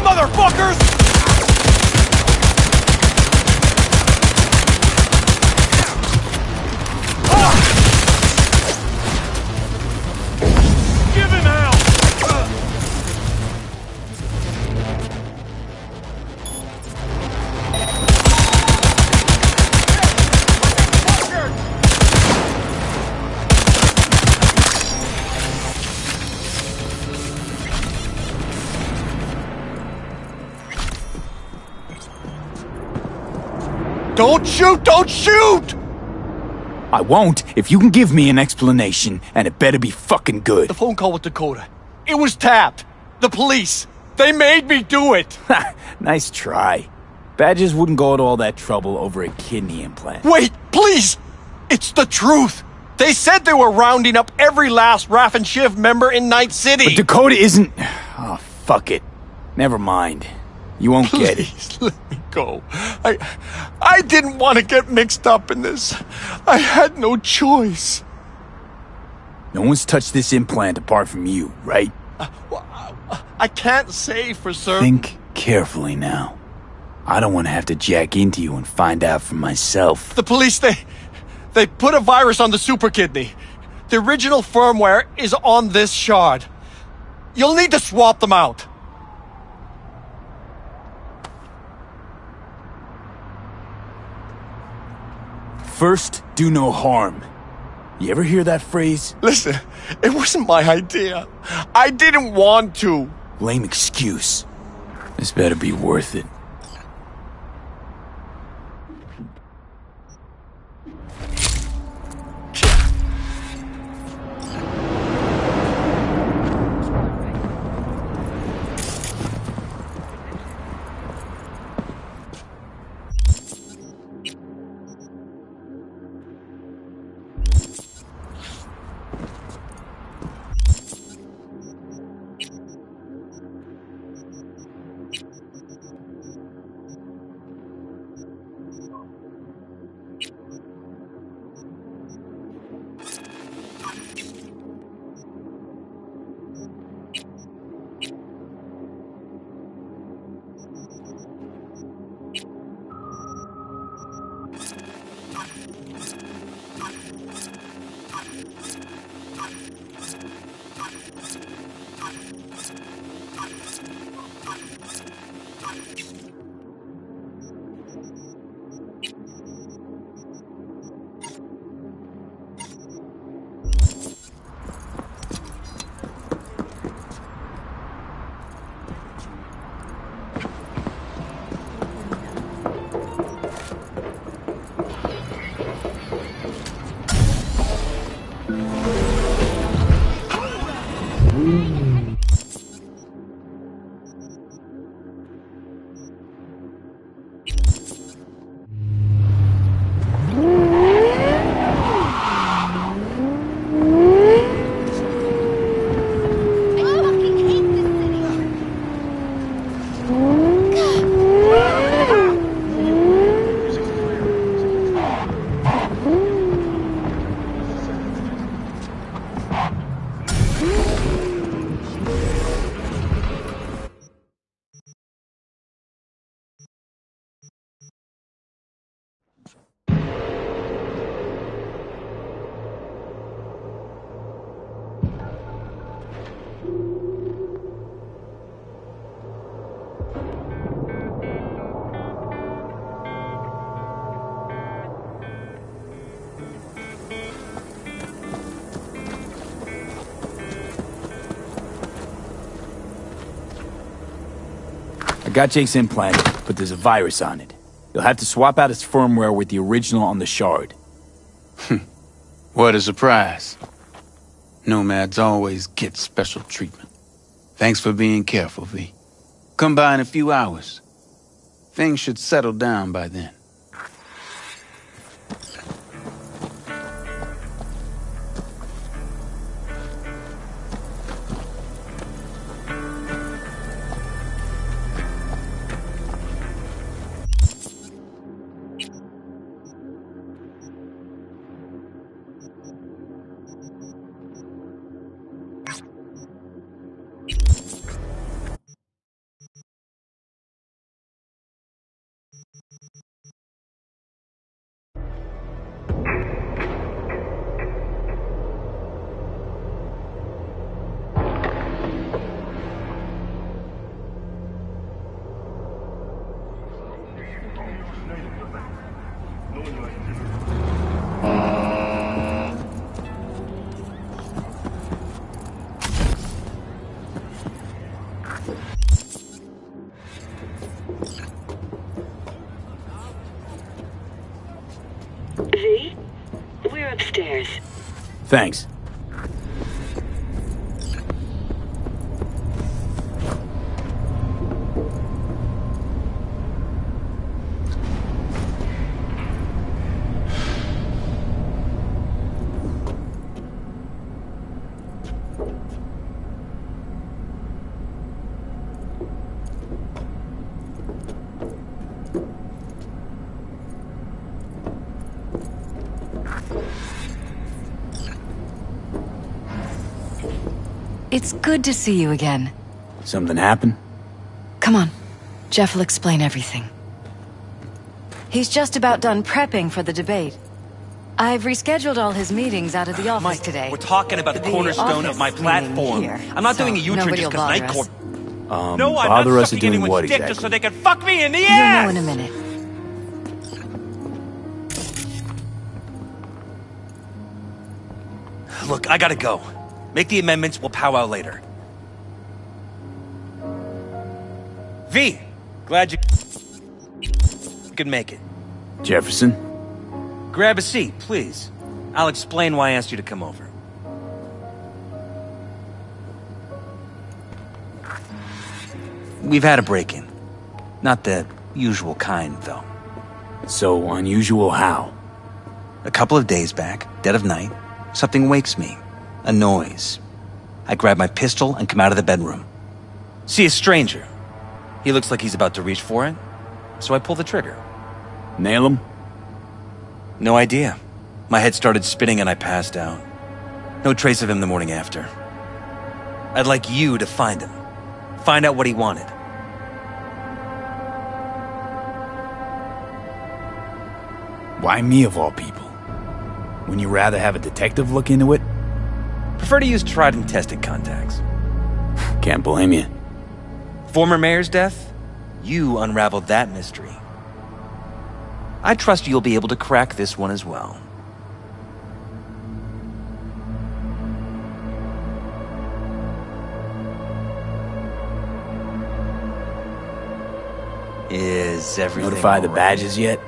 motherfuckers! Give him hell! Don't shoot! Don't shoot! I won't if you can give me an explanation, and it better be fucking good. The phone call with Dakota. It was tapped. The police. They made me do it. Nice try. Badgers wouldn't go to all that trouble over a kidney implant. Wait, please! It's the truth! They said they were rounding up every last Raff and Shiv member in Night City! But Dakota isn't... Oh, fuck it. Never mind. You won't get it. Please, let me go. I didn't want to get mixed up in this. I had no choice. No one's touched this implant apart from you, right? I can't say for certain. Think carefully now. I don't want to have to jack into you and find out for myself. The police, they put a virus on the super kidney. The original firmware is on this shard. You'll need to swap them out. First, do no harm. You ever hear that phrase? Listen, it wasn't my idea. I didn't want to. Lame excuse. This better be worth it. I got Jake's implant, but there's a virus on it. You'll have to swap out its firmware with the original on the shard. What a surprise. Nomads always get special treatment. Thanks for being careful, V. Come by in a few hours. Things should settle down by then. V? We're upstairs. Thanks. It's good to see you again. Something happened? Come on. Jeff will explain everything. He's just about done prepping for the debate. I've rescheduled all his meetings out of the office Mike, today. we're talking about the cornerstone of my office meaning platform. here, I'm not so doing a U-turn nobody just will because bother us. Nightcore... No, I'm bother not us at sucking doing anyone's what dick exactly? just so they can fuck me in the You'll ass! know in a minute. Look, I gotta go. Make the amendments, we'll powwow later. V! Glad you could make it. Jefferson? Grab a seat, please. I'll explain why I asked you to come over. We've had a break-in. Not the usual kind, though. So unusual how? A couple of days back, dead of night, something wakes me. A noise. I grab my pistol and come out of the bedroom. See a stranger. He looks like he's about to reach for it, so I pull the trigger. Nail him? No idea. My head started spinning and I passed out. No trace of him the morning after. I'd like you to find him. Find out what he wanted. Why me of all people? Wouldn't you rather have a detective look into it? Prefer to use tried and tested contacts. Can't blame you. Former mayor's death? You unraveled that mystery. I trust you'll be able to crack this one as well. Is everything Notify the all right? badges yet?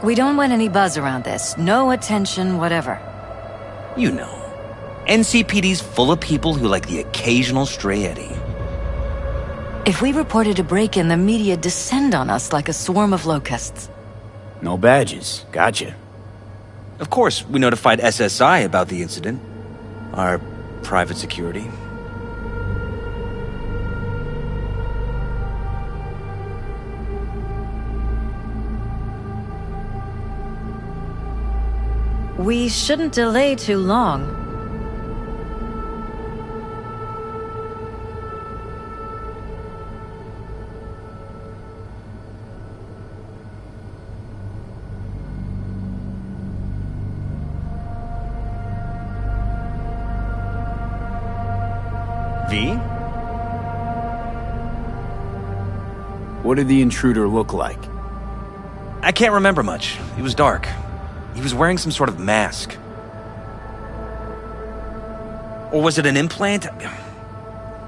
We don't want any buzz around this. No attention, whatever. You know. NCPD's full of people who like the occasional stray eddy. If we reported a break-in, the media descend on us like a swarm of locusts. No badges. Gotcha. Of course, we notified SSI about the incident. Our private security. We shouldn't delay too long. V? What did the intruder look like? I can't remember much. It was dark. He was wearing some sort of mask. Or was it an implant?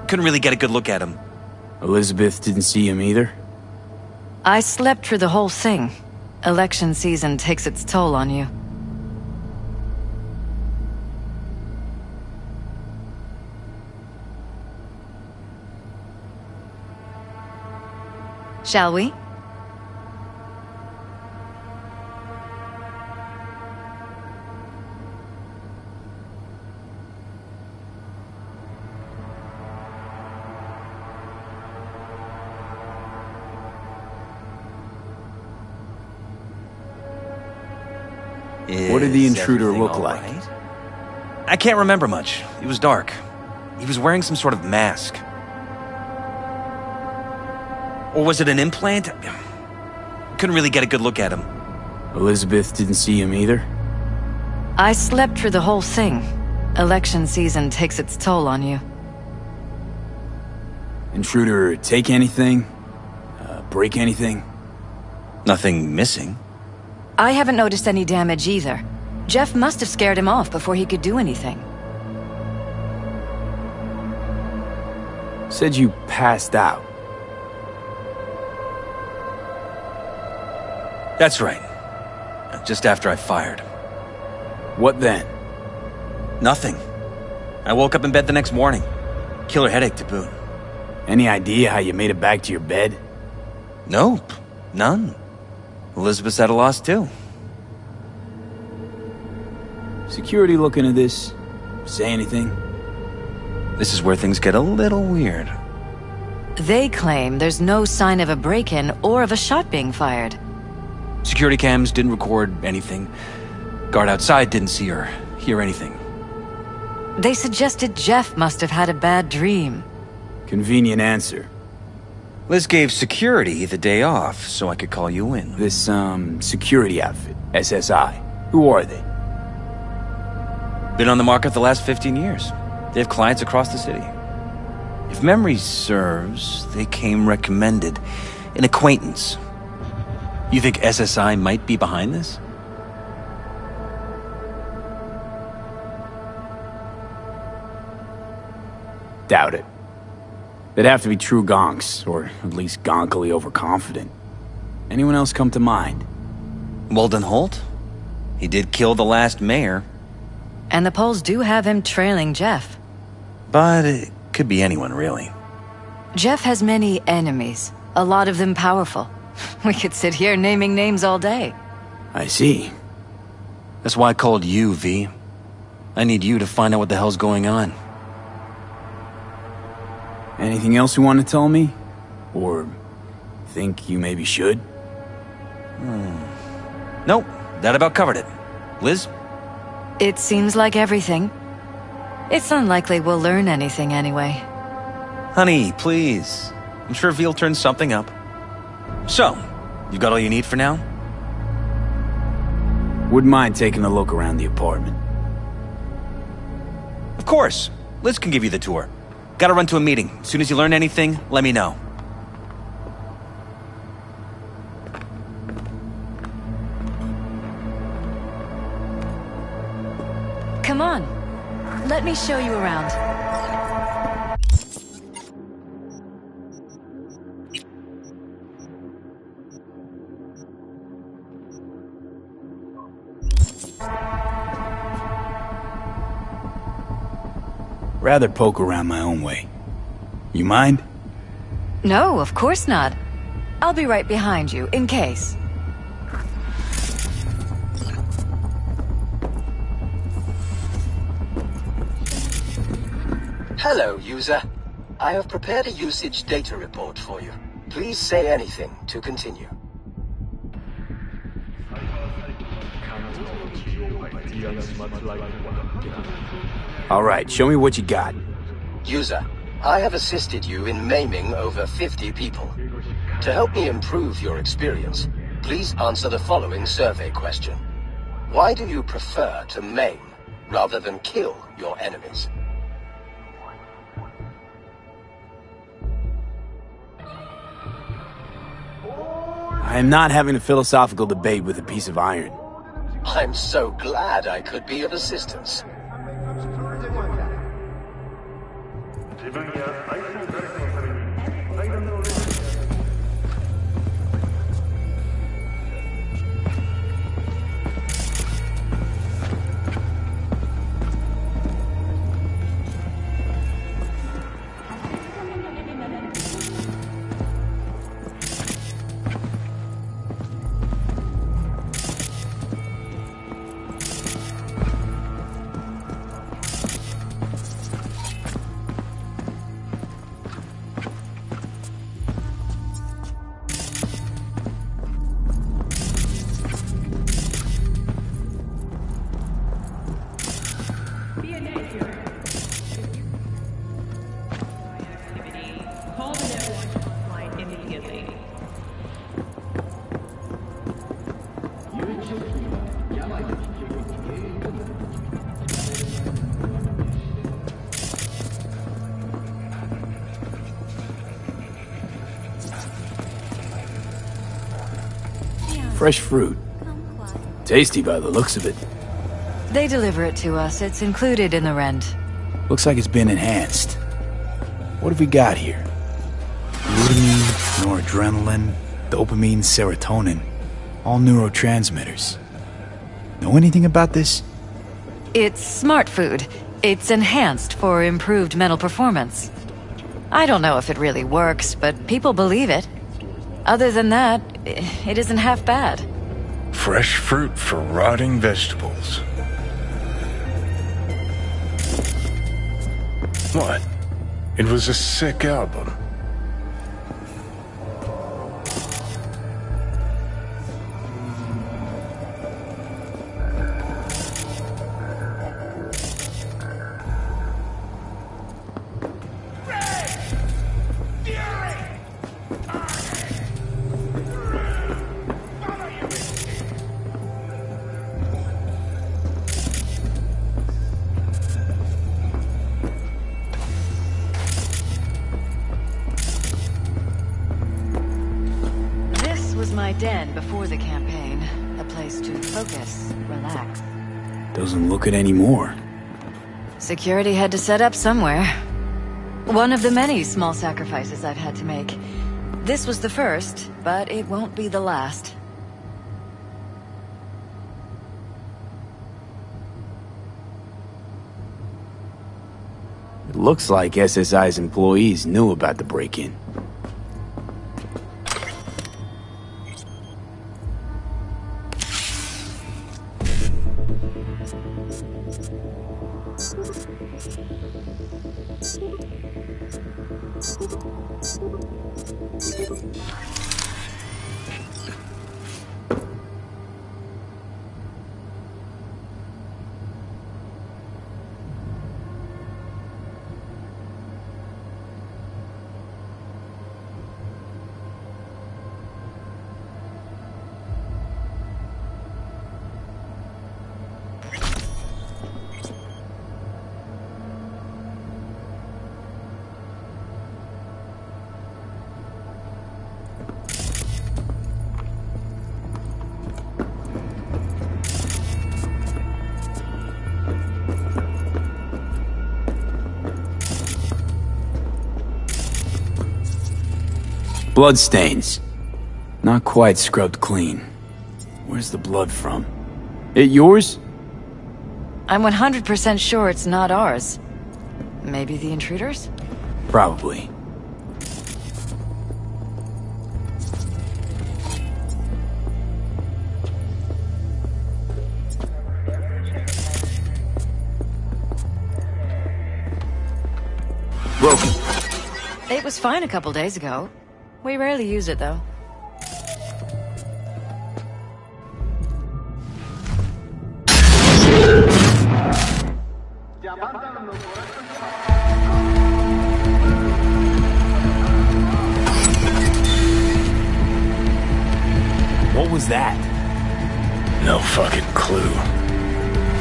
Couldn't really get a good look at him. Elizabeth didn't see him either? I slept through the whole thing. Election season takes its toll on you. Shall we? What did the Is intruder everything look all like? right? I can't remember much. It was dark. He was wearing some sort of mask. Or was it an implant? Couldn't really get a good look at him. Elizabeth didn't see him either? I slept through the whole thing. Election season takes its toll on you. Intruder take anything? Break anything? Nothing missing. I haven't noticed any damage either. Jeff must have scared him off before he could do anything. Said you passed out. That's right. Just after I fired. What then? Nothing. I woke up in bed the next morning. Killer headache to boot. Any idea how you made it back to your bed? Nope. None. Elizabeth's at a loss too. Security looking at this? Say anything? This is where things get a little weird. They claim there's no sign of a break-in or of a shot being fired. Security cams didn't record anything. Guard outside didn't see or hear anything. They suggested Jeff must have had a bad dream. Convenient answer. Liz gave security the day off so I could call you in. This, security outfit, SSI. Who are they? Been on the market the last 15 years. They have clients across the city. If memory serves, they came recommended. An acquaintance. You think SSI might be behind this? Doubt it. They'd have to be true gonks, or at least gonkily overconfident. Anyone else come to mind? Weldon Holt? He did kill the last mayor. And the polls do have him trailing Jeff. But it could be anyone, really. Jeff has many enemies, a lot of them powerful. We could sit here naming names all day. I see. That's why I called you, V. I need you to find out what the hell's going on. Anything else you want to tell me? Or think you maybe should? Nope, that about covered it. Liz? It seems like everything. It's unlikely we'll learn anything anyway. Honey, please. I'm sure V'll turn something up. So, you got all you need for now? Wouldn't mind taking a look around the apartment. Of course. Liz can give you the tour. Gotta run to a meeting. As soon as you learn anything, let me know. Come on. Let me show you around. Rather poke around my own way. You mind? No, of course not. I'll be right behind you, in case. Hello, user. I have prepared a usage data report for you. Please say anything to continue. All right, show me what you got. User, I have assisted you in maiming over 50 people. To help me improve your experience, please answer the following survey question. Why do you prefer to maim rather than kill your enemies? I am not having a philosophical debate with a piece of iron. I'm so glad I could be of assistance. Fresh fruit. Tasty by the looks of it. They deliver it to us. It's included in the rent. Looks like it's been enhanced. What have we got here? Glutamine, noradrenaline, dopamine, serotonin. All neurotransmitters. Know anything about this? It's smart food. It's enhanced for improved mental performance. I don't know if it really works, but people believe it. Other than that, it isn't half bad. Fresh fruit for rotting vegetables. What? It was a sick album. My den before the campaign. A place to focus, relax. Doesn't look it anymore. Security had to set up somewhere. One of the many small sacrifices I've had to make. This was the first, but it won't be the last. It looks like SSI's employees knew about the break-in. Bloodstains. Not quite scrubbed clean. Where's the blood from? It yours? I'm 100% sure it's not ours. Maybe the intruders? Probably. Broken. It was fine a couple days ago. We rarely use it, though. What was that? No fucking clue.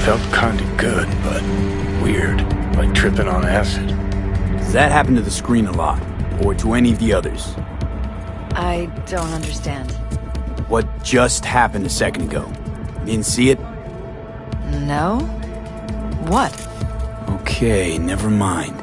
Felt kinda good, but weird. Like tripping on acid. Does that happen to the screen a lot? Or to any of the others? I don't understand. What just happened a second ago? You didn't see it? No? What? Okay, never mind.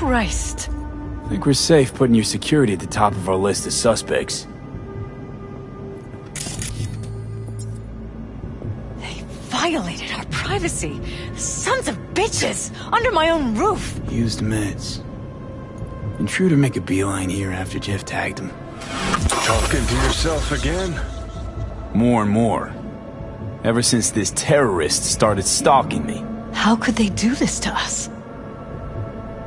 Christ. I think we're safe putting your security at the top of our list of suspects. They violated our privacy. Sons of bitches! Under my own roof! Used meds. Intruder make a beeline here after Jeff tagged him. Talking to yourself again? More and more. Ever since this terrorist started stalking me. How could they do this to us?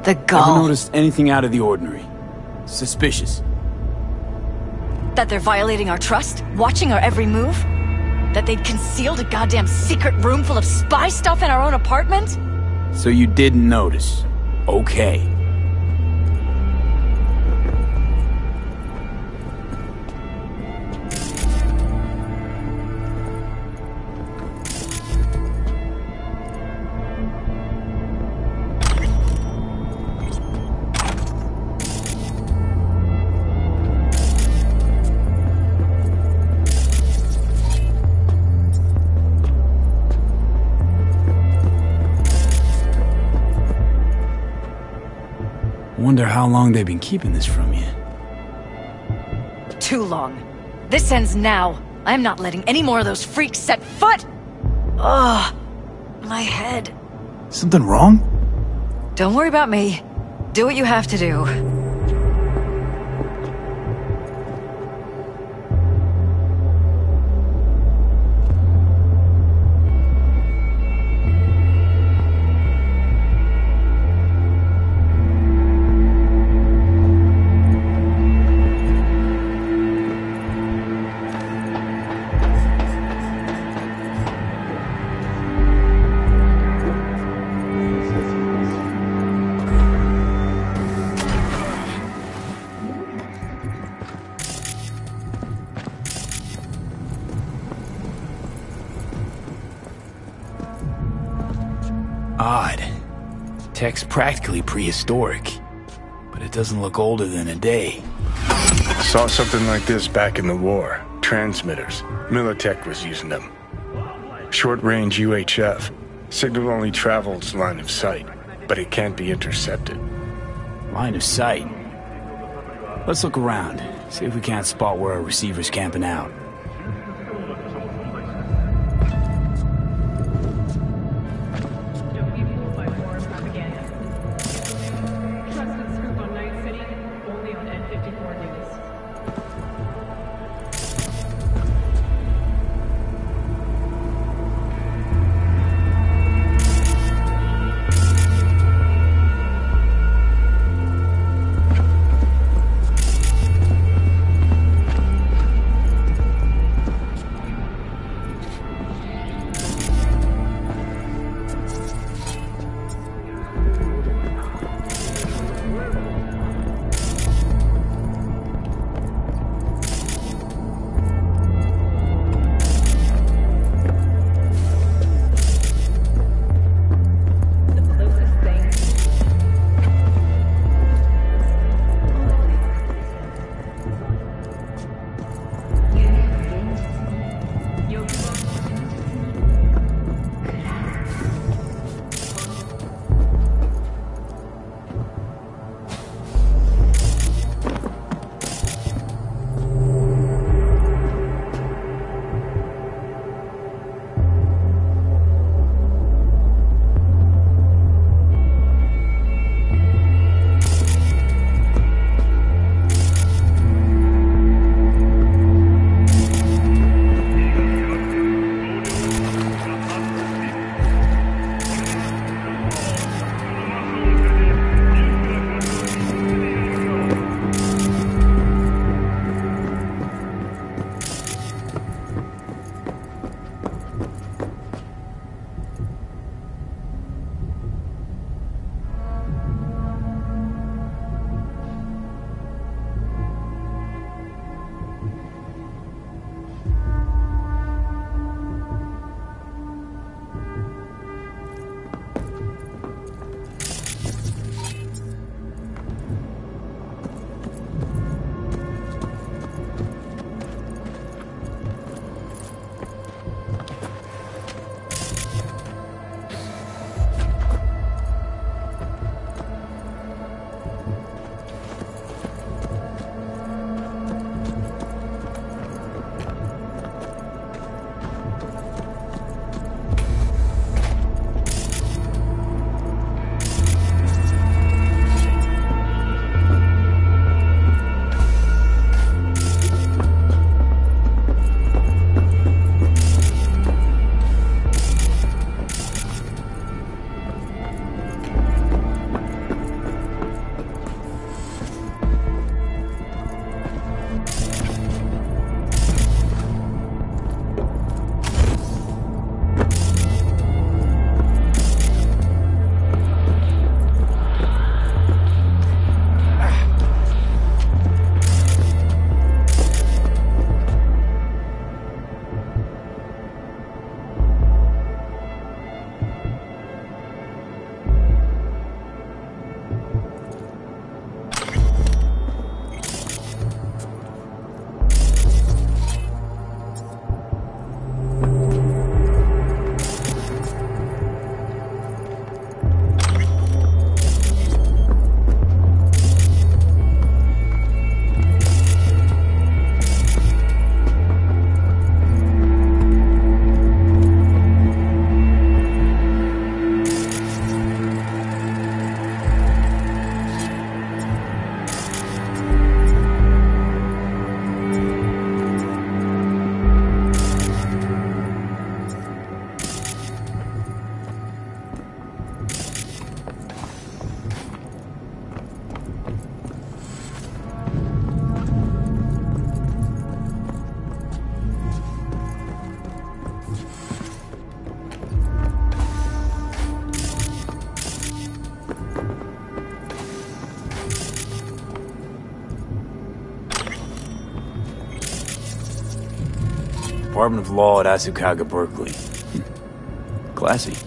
The Never gall. noticed anything out of the ordinary. Suspicious. That they're violating our trust? Watching our every move? That they'd concealed a goddamn secret room full of spy stuff in our own apartment? So you didn't notice. Okay. Wonder how long they've been keeping this from you. Too long. This ends now. I'm not letting any more of those freaks set foot! Ugh. My head. Something wrong? Don't worry about me. Do what you have to do. Odd. Tech's practically prehistoric, but it doesn't look older than a day. Saw something like this back in the war. Transmitters. Militech was using them. Short-range UHF. Signal only travels line of sight, but it can't be intercepted. Line of sight. Let's look around, see if we can't spot where our receiver's camping out. Department of Law at Asukaga, Berkeley. Classy.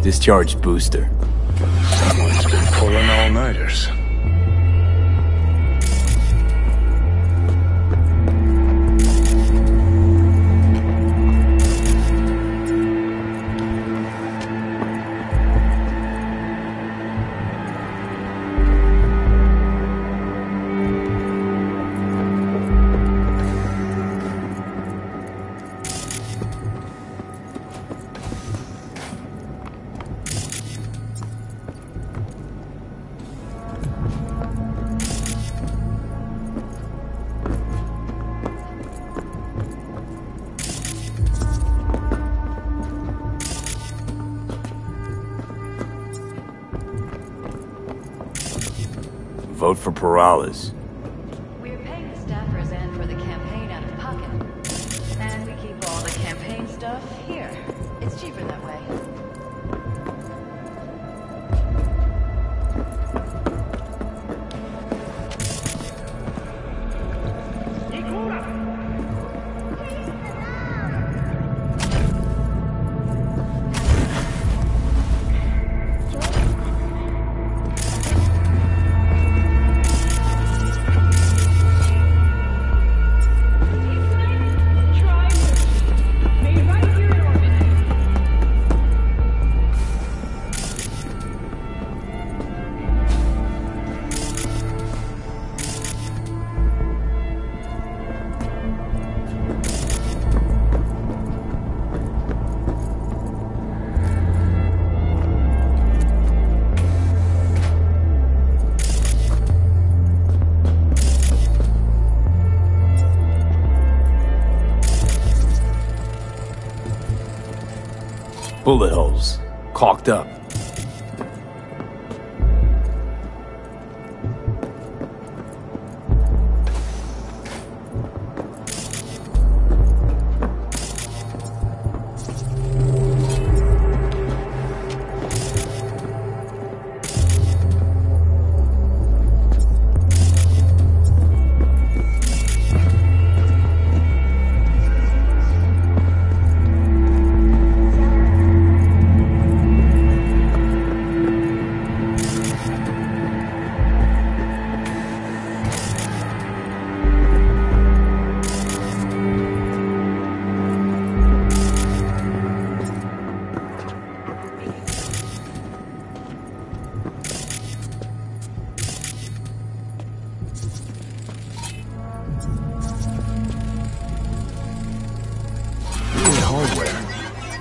Discharge booster. Someone's been pulling all-nighters. Vote for Perales. We're paying the staffers and for the campaign out of pocket. And we keep all the campaign stuff here. It's cheaper that way. Bullet holes. Caulked up.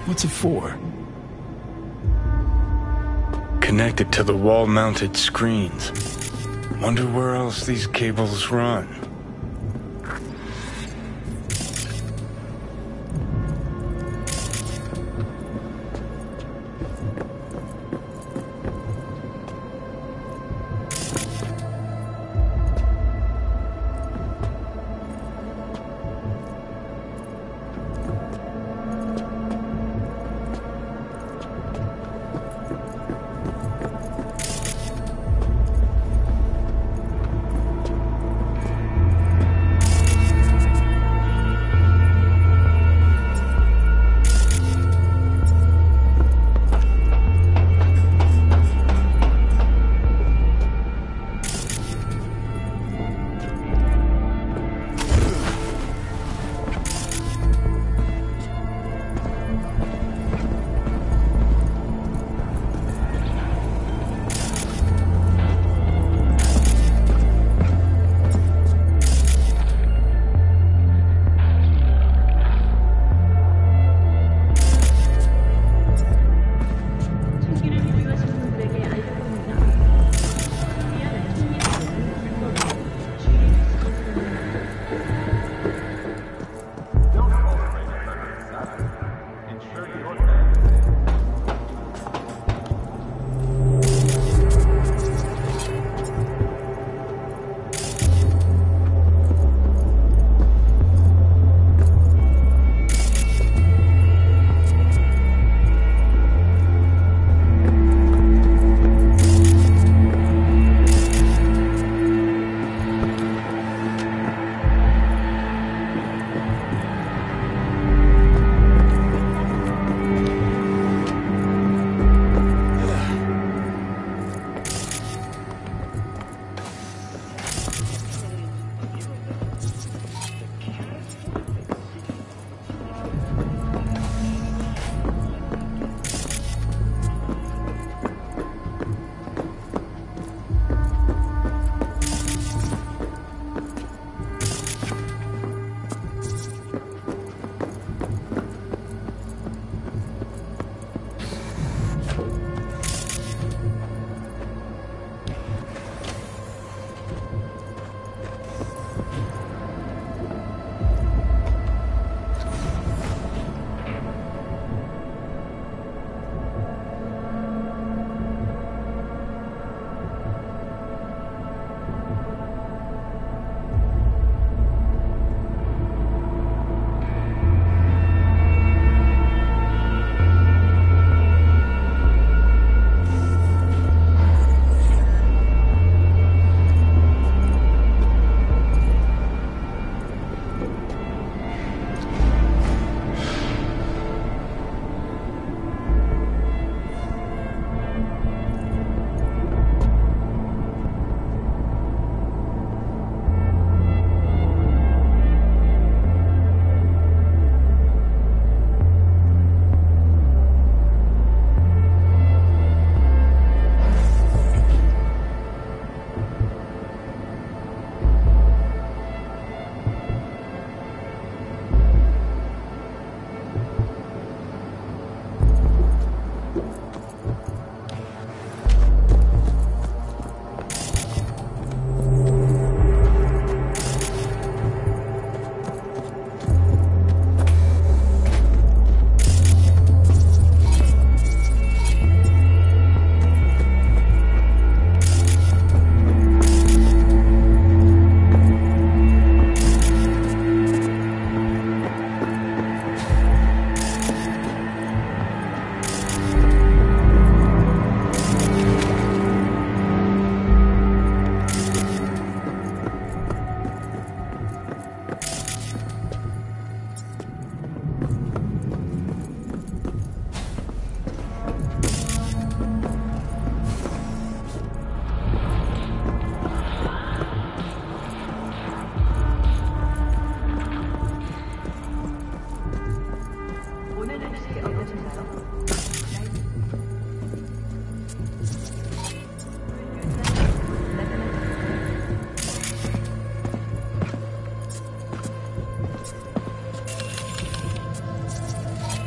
What's it for? Connected to the wall-mounted screens. Wonder where else these cables run.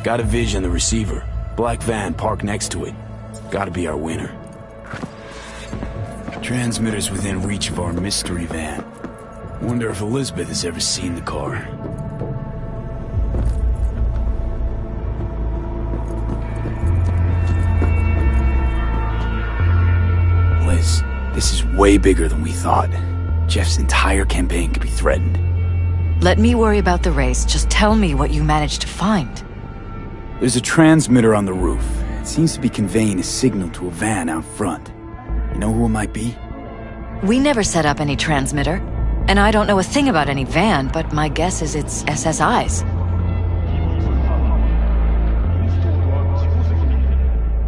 Got a vision of the receiver. Black van parked next to it. Gotta be our winner. Transmitter's within reach of our mystery van. Wonder if Elizabeth has ever seen the car. Liz, this is way bigger than we thought. Jeff's entire campaign could be threatened. Let me worry about the race. Just tell me what you managed to find. There's a transmitter on the roof. It seems to be conveying a signal to a van out front. You know who it might be? We never set up any transmitter. And I don't know a thing about any van, but my guess is it's SSI's.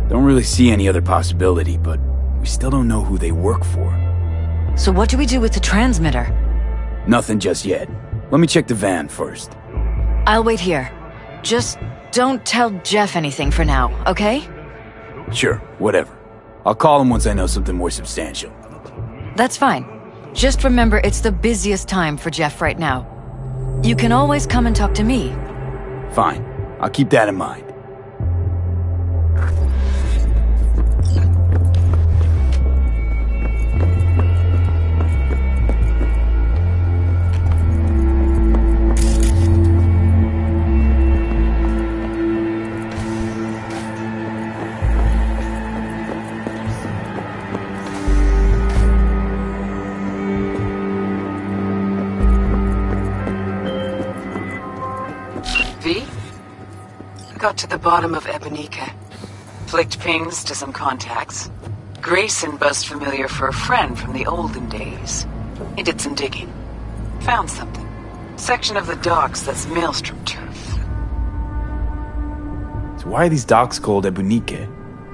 Don't really see any other possibility, but we still don't know who they work for. So what do we do with the transmitter? Nothing just yet. Let me check the van first. I'll wait here. Just don't tell Jeff anything for now, okay? Sure, whatever. I'll call him once I know something more substantial. That's fine. Just remember it's the busiest time for Jeff right now. You can always come and talk to me. Fine. I'll keep that in mind. Got to the bottom of Ebonica. Flicked pings to some contacts. Grayson buzzed familiar for a friend from the olden days. He did some digging. Found something. Section of the docks that's Maelstrom turf. So why are these docks called Ebonica?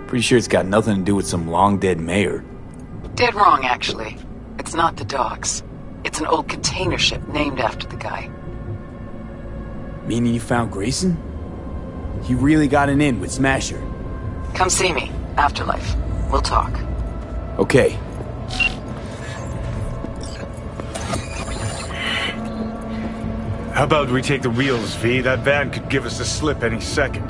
Pretty sure it's got nothing to do with some long-dead mayor. Dead wrong, actually. It's not the docks. It's an old container ship named after the guy. Meaning you found Grayson? He really got an in with Smasher. Come see me. Afterlife. We'll talk. Okay. How about we take the wheels, V? That van could give us the slip any second.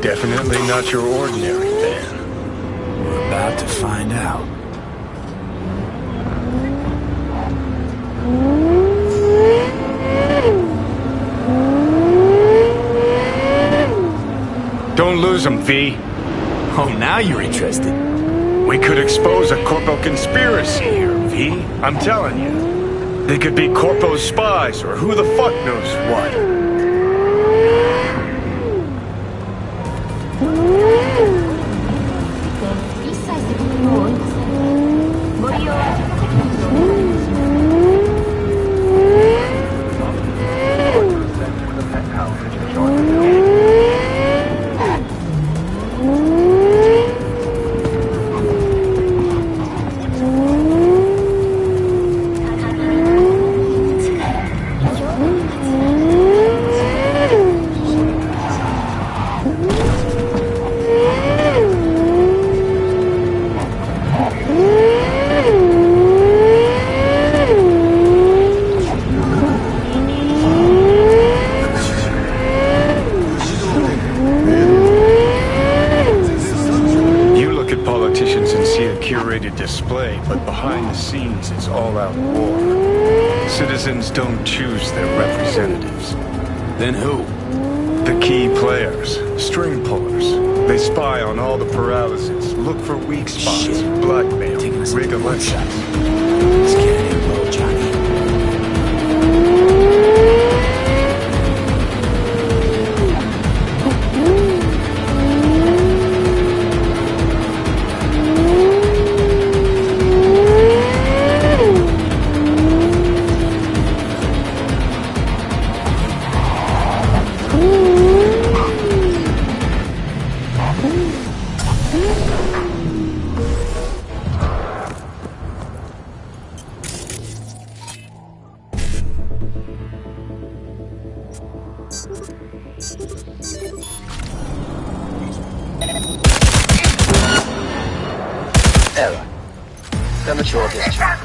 Definitely not your ordinary van. We're about to find out. Don't lose them, V. Oh, now you're interested. We could expose a Corpo conspiracy here, V. I'm telling you. They could be Corpo's spies, or who the fuck knows what. Display, but behind the scenes it's all-out war. Citizens don't choose their representatives. Then who? The key players. String pullers. They spy on all the paralysis, look for weak spots, blackmail, rig elections. Let's get it in low, Johnny. Error. Premature discharge.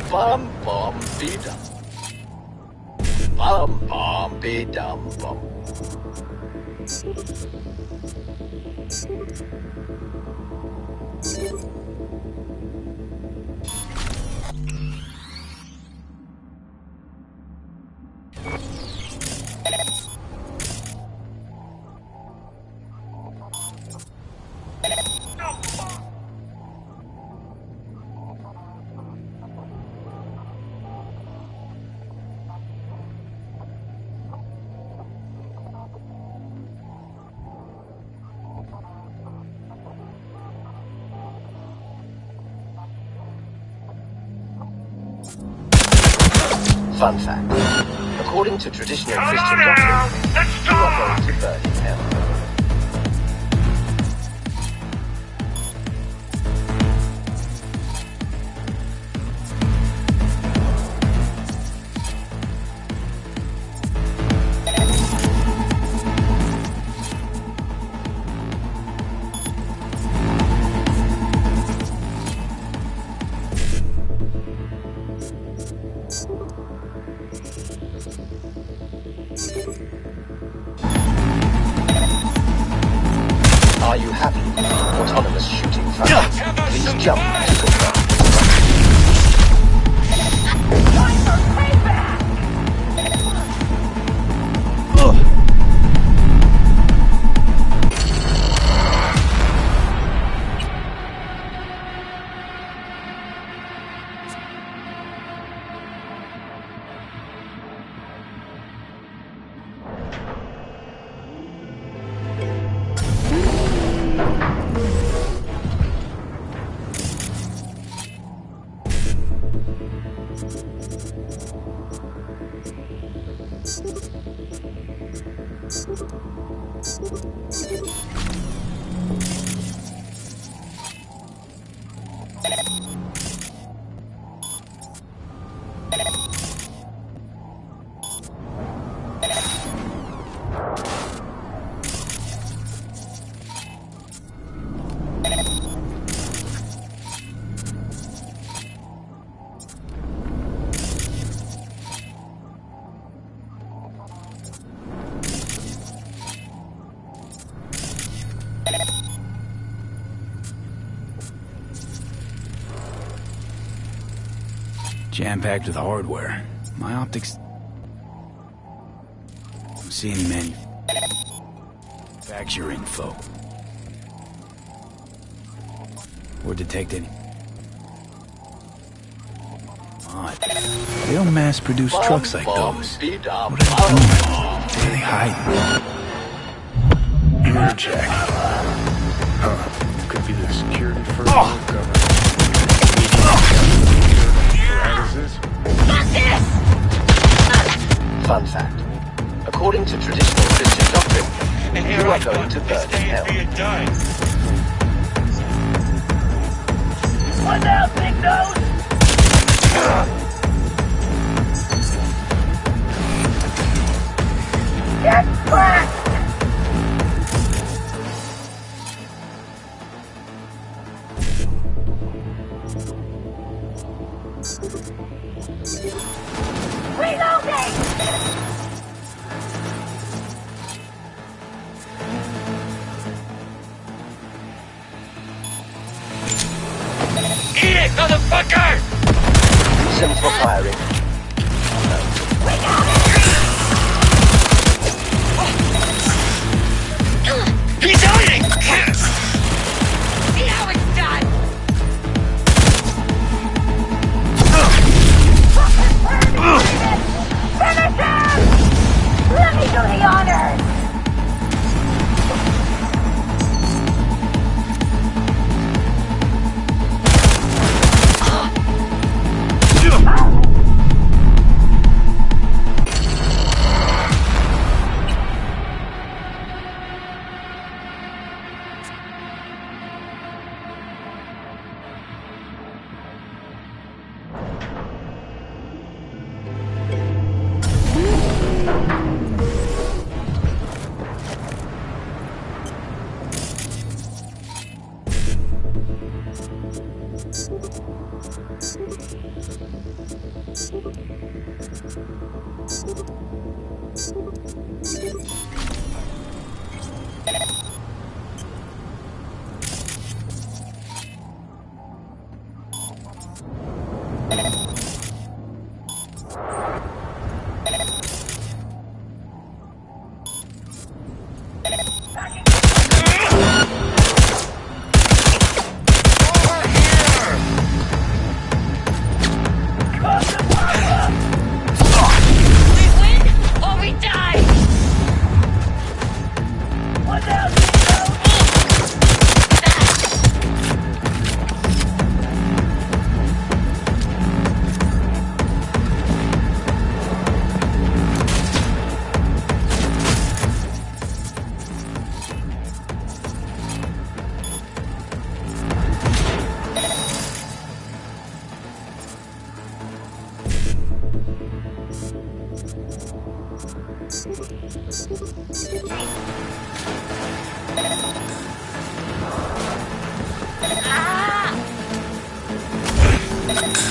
Bum bum be dum. Bum bum be dum bum. Fun fact. According to traditional Christian doctrine, you are going to burn in hell. Are you happy? Autonomous shooting function. Please jump to confirm. Jam-packed with hardware. My optics... don't see any manufacturer info. Or detect any... odd. They don't mass-produce trucks like those. What are they doing? Where are they hiding? Ear jack. Huh. Could be the security firm or government. Fun fact. According to traditional Christian doctrine, you are going to burn in hell. What now, big nose? Eat it, motherfucker! Reason for firing. He's hiding! See how it's done! Finish him! Let me do the honors!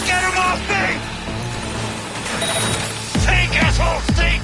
Get him off me! Stink, asshole, stink!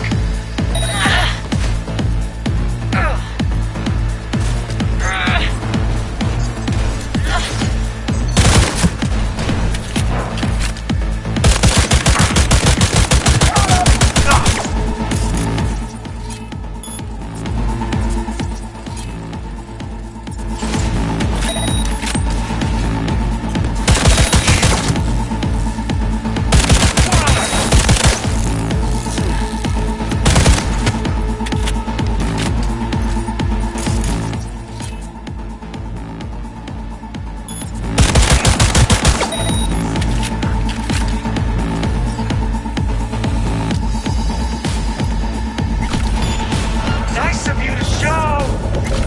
Nice of you to show!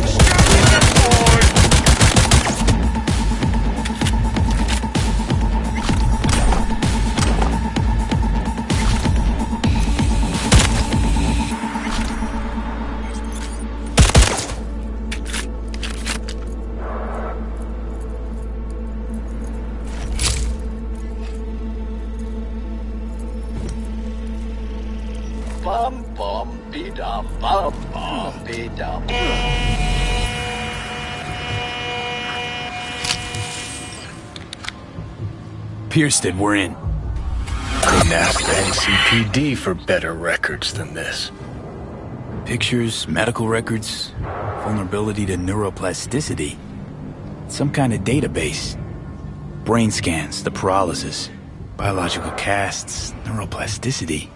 Surely get bored! Bum bum be dum bum bum be dum. Piersted, we're in. Couldn't ask the NCPD for better records than this. Pictures, medical records, vulnerability to neuroplasticity. Some kind of database. Brain scans, the paralysis, biological casts, neuroplasticity.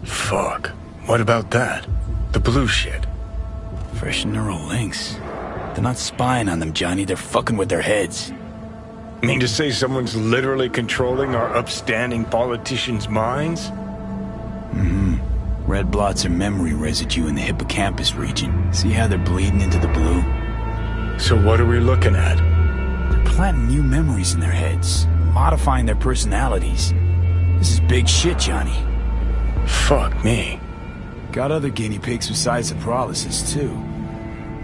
Fuck. What about that? The blue shit. Fresh neural links. They're not spying on them, Johnny. They're fucking with their heads. Mean to say someone's literally controlling our upstanding politicians' minds? Mm-hmm. Red blots are memory residue in the hippocampus region. See how they're bleeding into the blue? So what are we looking at? They're planting new memories in their heads, modifying their personalities. This is big shit, Johnny. Fuck me. Got other guinea pigs besides the paralysis, too.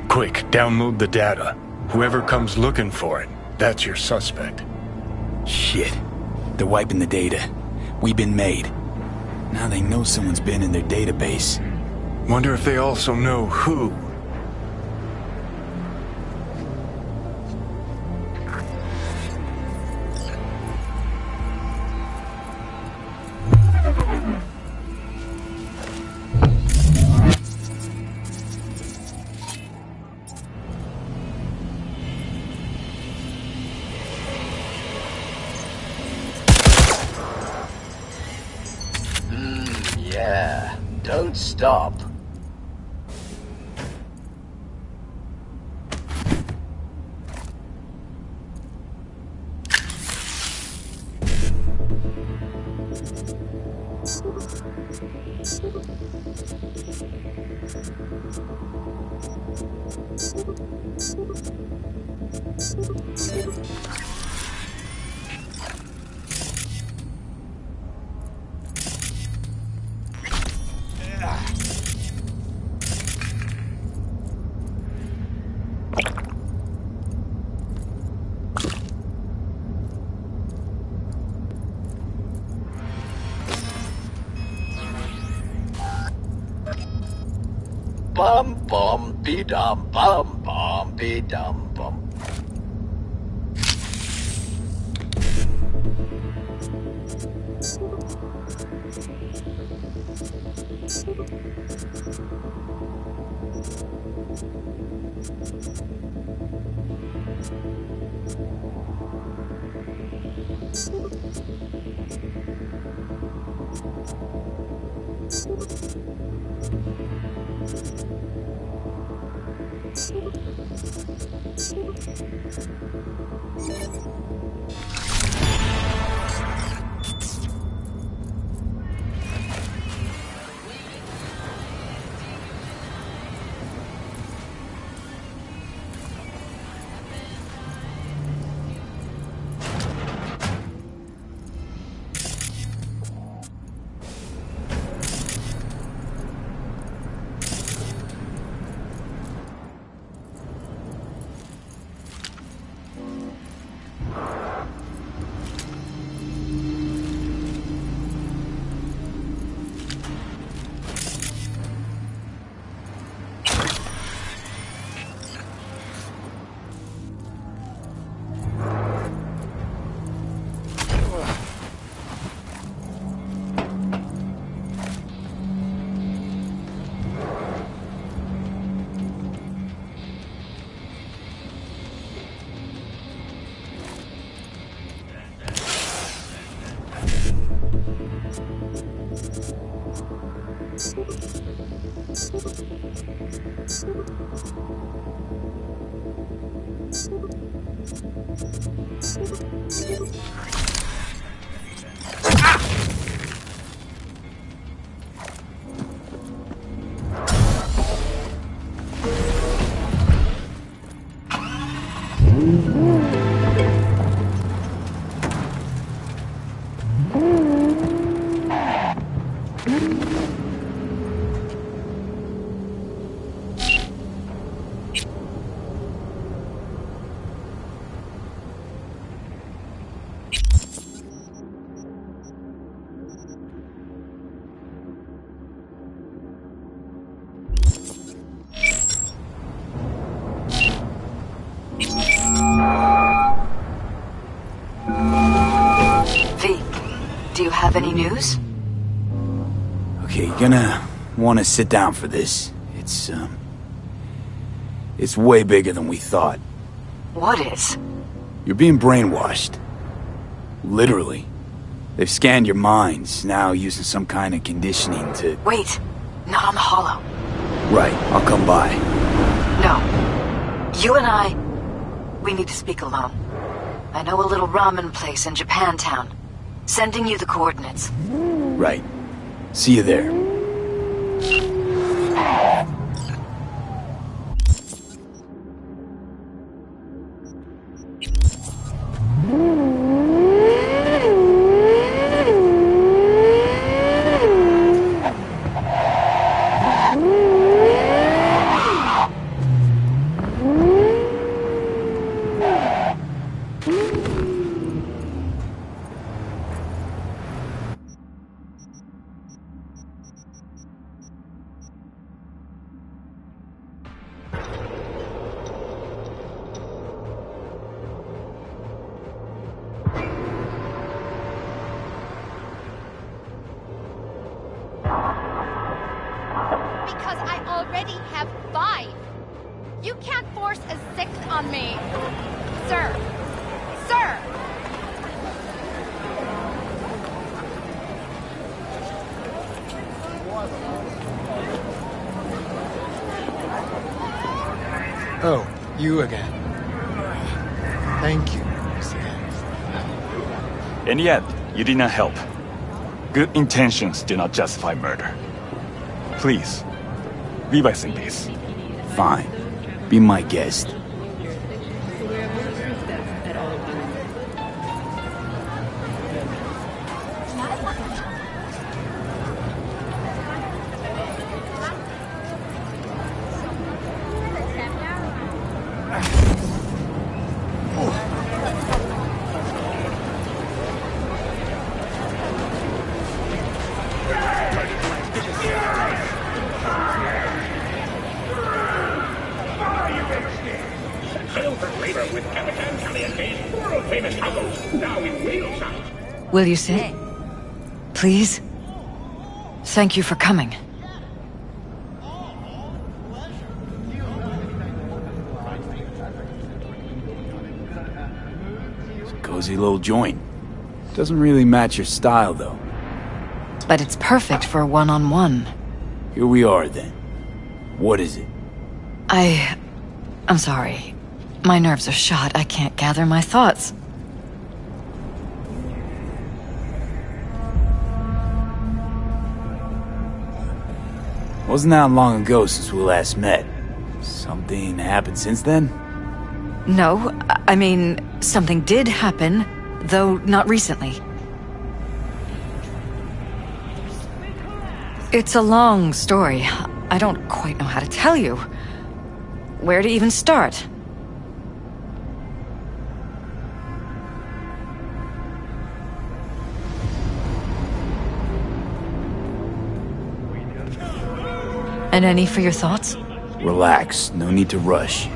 Quick, download the data. Whoever comes looking for it, that's your suspect. Shit. They're wiping the data. We've been made. Now they know someone's been in their database. Wonder if they also know who. Yeah. Don't stop. Bum bum be dum bum bum be dum bum. Do you have any news? Okay, you're gonna want to sit down for this. It's way bigger than we thought. What is? You're being brainwashed. Literally. They've scanned your minds, now using some kind of conditioning to... Wait, not on the Hollow. Right, I'll come by. No. You and we need to speak alone. I know a little ramen place in Japantown. Sending you the coordinates. Right. See you there. survive. You can't force a sixth on me. Sir. Sir! Oh, you again. Thank you. And yet, you did not help. Good intentions do not justify murder. Please, leave us in peace. Fine. Be my guest. Will you sit? Please? Thank you for coming. It's a cozy little joint. Doesn't really match your style, though. But it's perfect for a one-on-one. Here we are, then. What is it? I'm sorry. My nerves are shot. I can't gather my thoughts. Wasn't that long ago since we last met? Something happened since then? No, I mean, something did happen, though not recently. It's a long story. I don't quite know how to tell you. Where to even start? And any for your thoughts? Relax. No need to rush.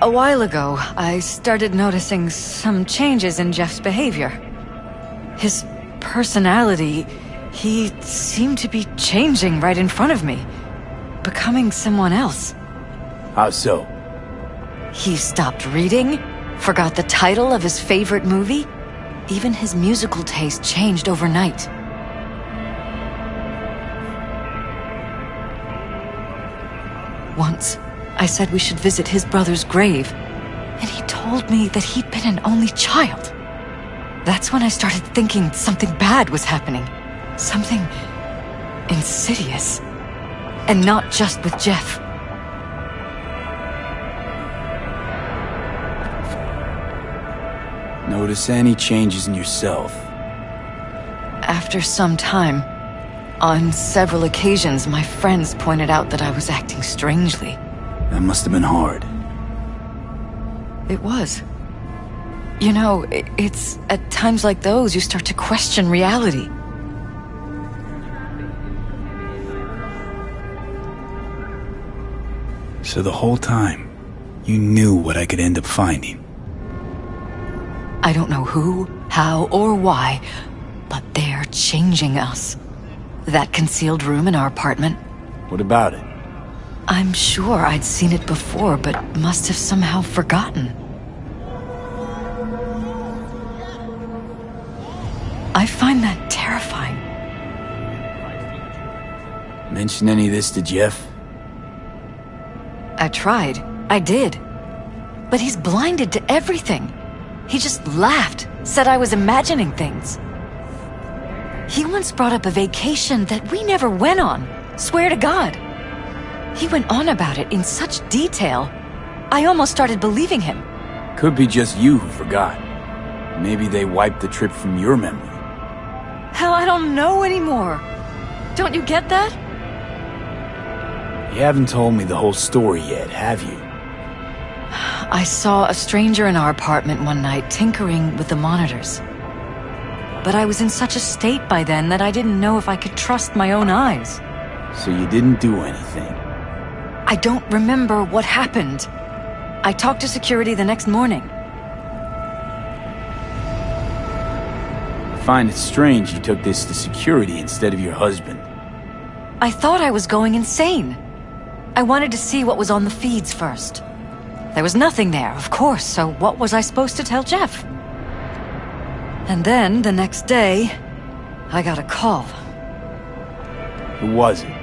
A while ago, I started noticing some changes in Jeff's behavior. His personality, he seemed to be changing right in front of me. Becoming someone else. How so? He stopped reading, forgot the title of his favorite movie. Even his musical taste changed overnight. Once, I said we should visit his brother's grave, and he told me that he'd been an only child. That's when I started thinking something bad was happening. Something insidious. And not just with Jeff. Notice any changes in yourself? After some time, on several occasions, my friends pointed out that I was acting strangely. That must have been hard. It was. You know, it's at times like those you start to question reality. So the whole time, you knew what I could end up finding. I don't know who, how, or why, but they're changing us. That concealed room in our apartment. What about it? I'm sure I'd seen it before, but must have somehow forgotten. I find that terrifying. Mention any of this to Jeff? I tried. I did. But he's blinded to everything. He just laughed, said I was imagining things. He once brought up a vacation that we never went on. Swear to God. He went on about it in such detail. I almost started believing him. Could be just you who forgot. Maybe they wiped the trip from your memory. Hell, I don't know anymore. Don't you get that? You haven't told me the whole story yet, have you? I saw a stranger in our apartment one night tinkering with the monitors. But I was in such a state by then that I didn't know if I could trust my own eyes. So you didn't do anything? I don't remember what happened. I talked to security the next morning. I find it strange you took this to security instead of your husband. I thought I was going insane. I wanted to see what was on the feeds first. There was nothing there, of course, so what was I supposed to tell Jeff? And then, the next day, I got a call. Who was it?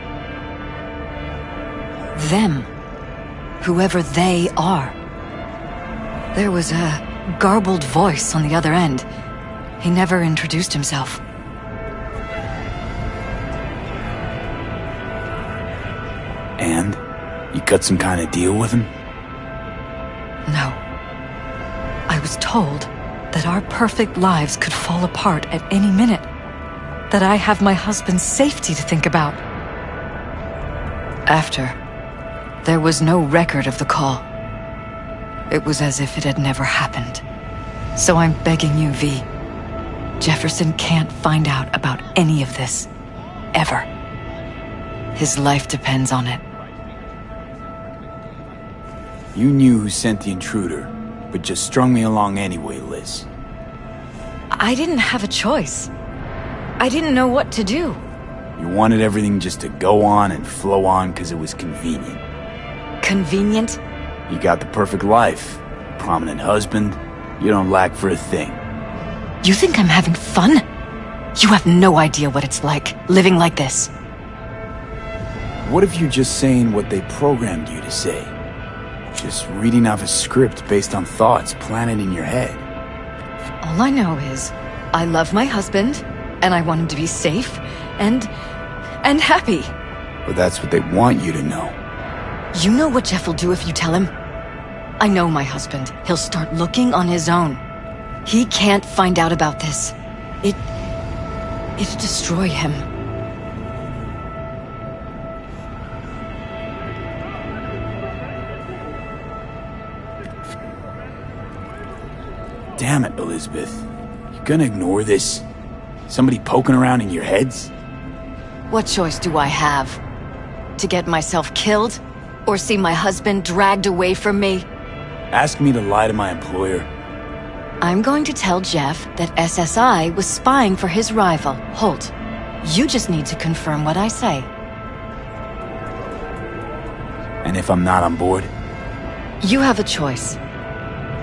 Them. Whoever they are. There was a garbled voice on the other end. He never introduced himself. And? You cut some kind of deal with him? No. I was told that our perfect lives could fall apart at any minute. That I have my husband's safety to think about. After, there was no record of the call. It was as if it had never happened. So I'm begging you, V. Jefferson can't find out about any of this. Ever. His life depends on it. You knew who sent the intruder, but just strung me along anyway, Liz. I didn't have a choice. I didn't know what to do. You wanted everything just to go on and flow on because it was convenient. Convenient? You got the perfect life. Prominent husband. You don't lack for a thing. You think I'm having fun? You have no idea what it's like, living like this. What if you're just saying what they programmed you to say? Just reading off a script based on thoughts planted in your head. All I know is, I love my husband, and I want him to be safe, and happy. But that's what they want you to know. You know what Jeff will do if you tell him? I know my husband. He'll start looking on his own. He can't find out about this. It'd destroy him. Damn it, Elizabeth. You gonna ignore this? Somebody poking around in your heads? What choice do I have? To get myself killed? Or see my husband dragged away from me? Ask me to lie to my employer. I'm going to tell Jeff that SSI was spying for his rival, Holt. You just need to confirm what I say. And if I'm not on board? You have a choice.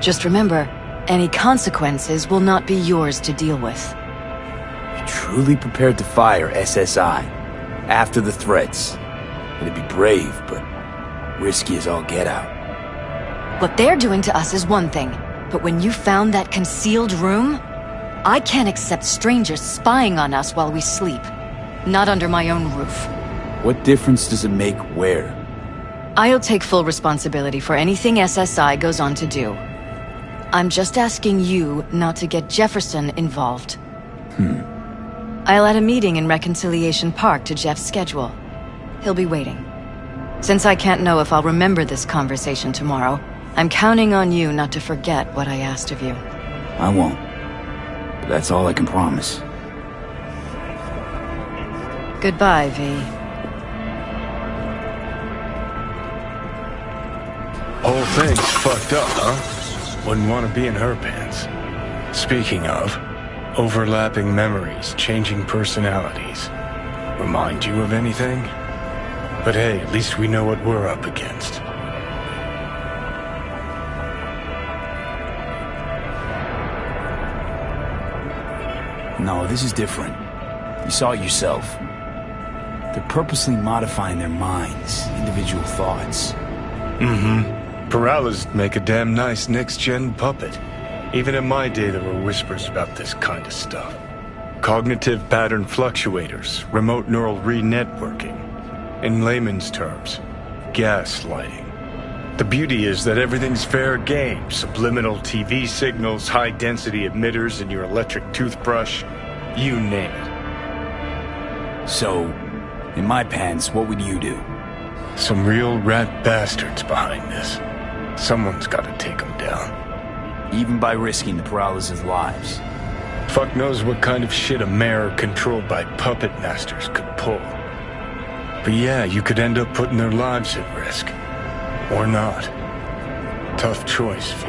Just remember, any consequences will not be yours to deal with. You're truly prepared to fire SSI after the threats. It'd be brave, but risky as all get out. What they're doing to us is one thing, but when you found that concealed room, I can't accept strangers spying on us while we sleep. Not under my own roof. What difference does it make where? I'll take full responsibility for anything SSI goes on to do. I'm just asking you not to get Jefferson involved. I'll add a meeting in Reconciliation Park to Jeff's schedule. He'll be waiting. Since I can't know if I'll remember this conversation tomorrow, I'm counting on you not to forget what I asked of you. I won't. But that's all I can promise. Goodbye, V. Whole thing's fucked up, huh? Wouldn't want to be in her pants. Speaking of, overlapping memories, changing personalities. Remind you of anything? But hey, at least we know what we're up against. No, this is different. You saw it yourself. They're purposely modifying their minds, individual thoughts. Peralta's make a damn nice next-gen puppet. Even in my day, there were whispers about this kind of stuff. Cognitive pattern fluctuators, remote neural re-networking. In layman's terms, gaslighting. The beauty is that everything's fair game. Subliminal TV signals, high-density emitters in your electric toothbrush. You name it. So, in my pants, what would you do? Some real rat bastards behind this. Someone's got to take them down. Even by risking the Peraltas' lives. Fuck knows what kind of shit a mayor controlled by puppet masters could pull. But yeah, you could end up putting their lives at risk. Or not. Tough choice, V.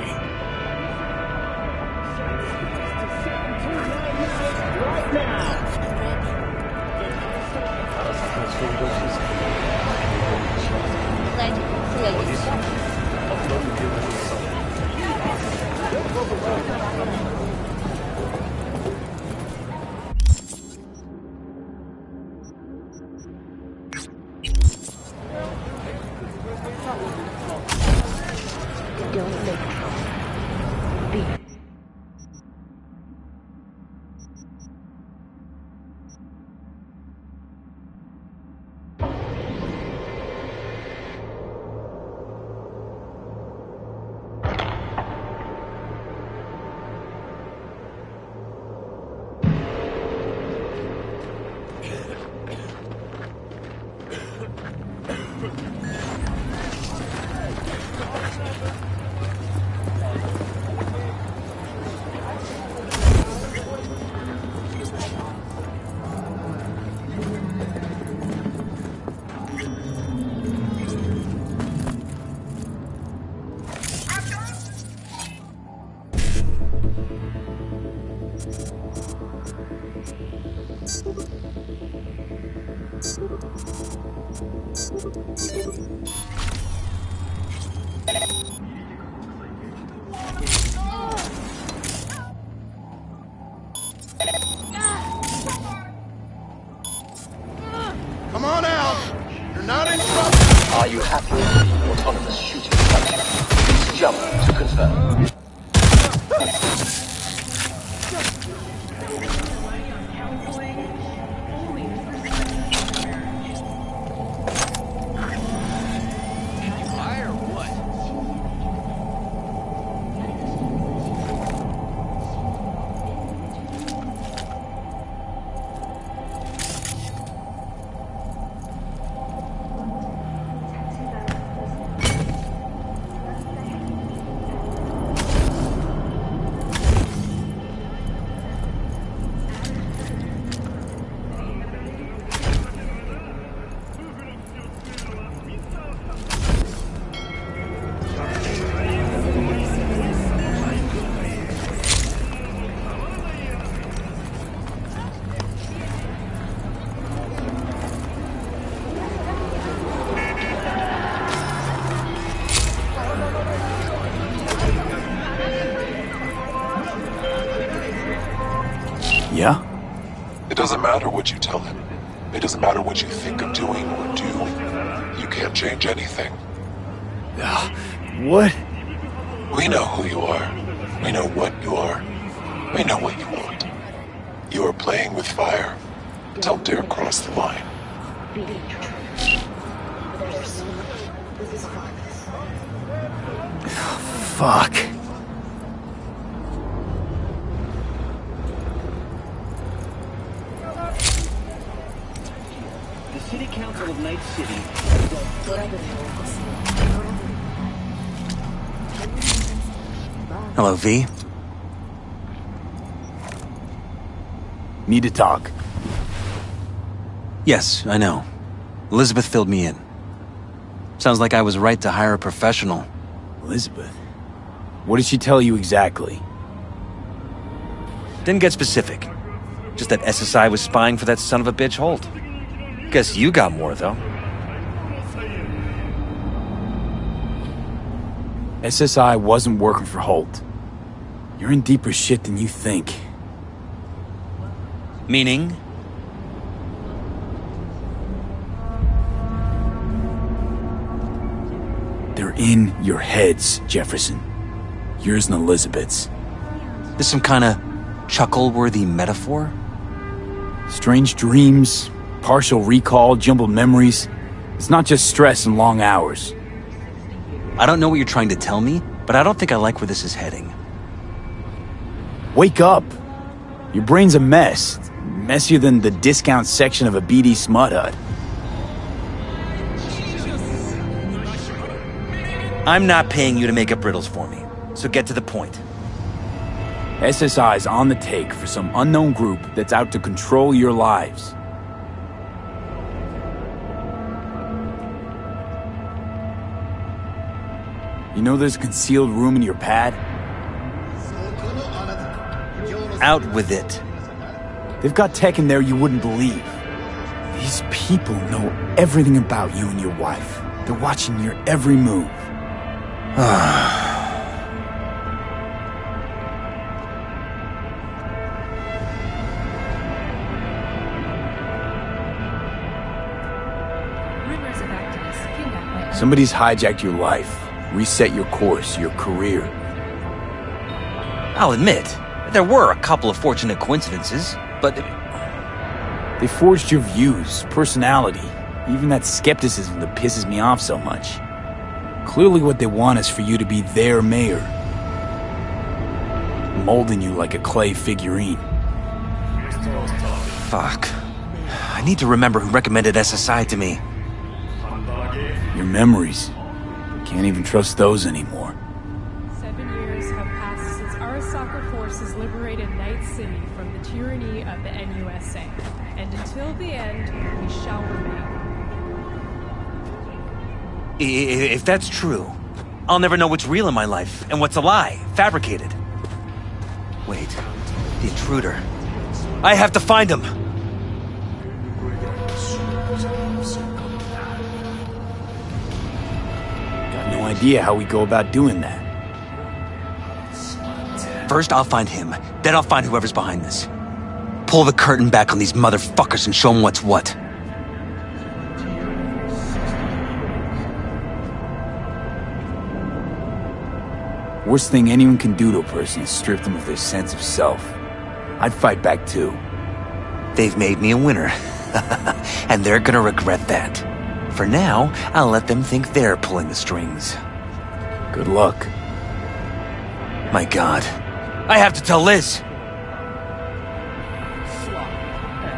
Come on out! You're not in trouble! Are you happy with the autonomous shooting function? Please jump to confirm. Yeah? It doesn't matter what you tell him. It doesn't matter what you think of doing or do. You can't change anything. What? We know who you are. We know what you are. We know what you want. You are playing with fire. Don't dare cross the line. Fuck. The City Council of Night City. Hello, V. Need to talk. Yes, I know. Elizabeth filled me in. Sounds like I was right to hire a professional. Elizabeth? What did she tell you exactly? Didn't get specific. Just that SSI was spying for that son of a bitch Holt. Guess you got more, though. SSI wasn't working for Holt. You're in deeper shit than you think. Meaning? They're in your heads, Jefferson. Yours and Elizabeth's. This some kind of chuckle-worthy metaphor? Strange dreams, partial recall, jumbled memories. It's not just stress and long hours. I don't know what you're trying to tell me, but I don't think I like where this is heading. Wake up! Your brain's a mess. Messier than the discount section of a BD smut hut. I'm not paying you to make up riddles for me, so get to the point. SSI's on the take for some unknown group that's out to control your lives. You know there's a concealed room in your pad? Out with it. They've got tech in there you wouldn't believe. These people know everything about you and your wife. They're watching your every move. Somebody's hijacked your life, reset your course, your career. I'll admit, there were a couple of fortunate coincidences, but... They forged your views, personality, even that skepticism that pisses me off so much. Clearly what they want is for you to be their mayor. Molding you like a clay figurine. Fuck. I need to remember who recommended SSI to me. Your memories. Can't even trust those anymore. 7 years have passed since Arasaka forces liberated Night City from the tyranny of the NUSA. And until the end, we shall remain. If that's true, I'll never know what's real in my life and what's a lie, fabricated. Wait, the intruder. I have to find him! Got no idea how we go about doing that. First I'll find him, then I'll find whoever's behind this. Pull the curtain back on these motherfuckers and show them what's what. Worst thing anyone can do to a person is strip them of their sense of self. I'd fight back too. They've made me a winner. And they're gonna regret that. For now, I'll let them think they're pulling the strings. Good luck. My God. I have to tell Liz!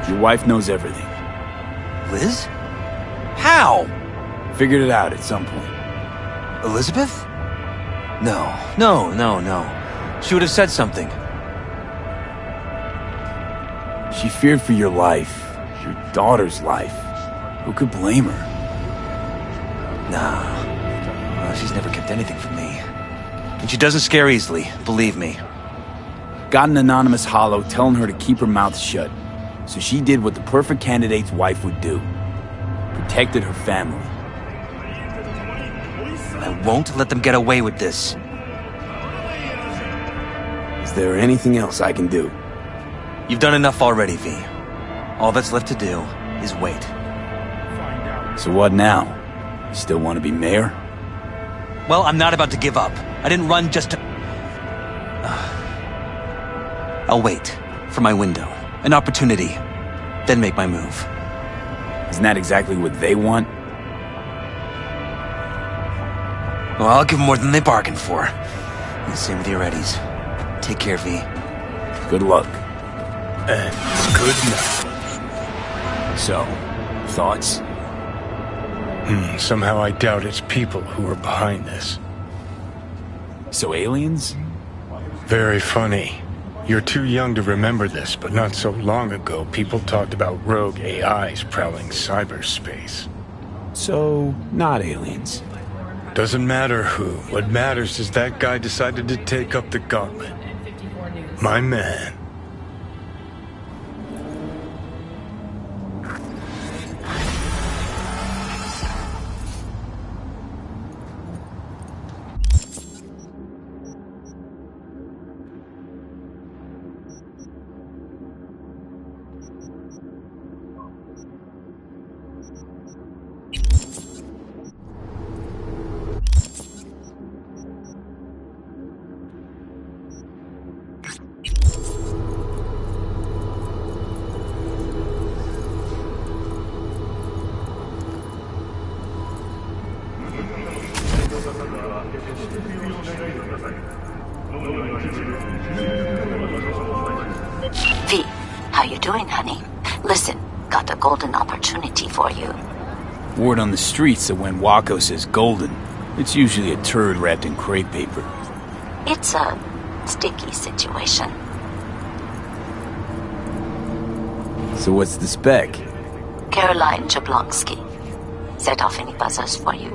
Your wife knows everything. Liz? How? Figured it out at some point. Elizabeth? No. She would have said something. She feared for your life. Your daughter's life. Who could blame her? Nah. Well, she's never kept anything from me. And she doesn't scare easily, believe me. Got an anonymous hollow telling her to keep her mouth shut. So she did what the perfect candidate's wife would do. Protected her family. I won't let them get away with this. Is there anything else I can do? You've done enough already, V. All that's left to do is wait. So what now? You still want to be mayor? Well, I'm not about to give up. I didn't run just to... I'll wait for my window. An opportunity. Then make my move. Isn't that exactly what they want? Well, I'll give them more than they bargained for. And the same with your Eddies. Take care, V. Good luck. And good night. So, thoughts? Somehow I doubt it's people who are behind this. So aliens? Very funny. You're too young to remember this, but not so long ago, people talked about rogue AIs prowling cyberspace. So, not aliens. Doesn't matter who. What matters is that guy decided to take up the gauntlet. My man. V, how you doing, honey? Listen, got a golden opportunity for you. Word on the streets that when Wako says golden, it's usually a turd wrapped in crepe paper. It's a sticky situation. So what's the spec? Caroline Jablonski. Set off any buzzers for you.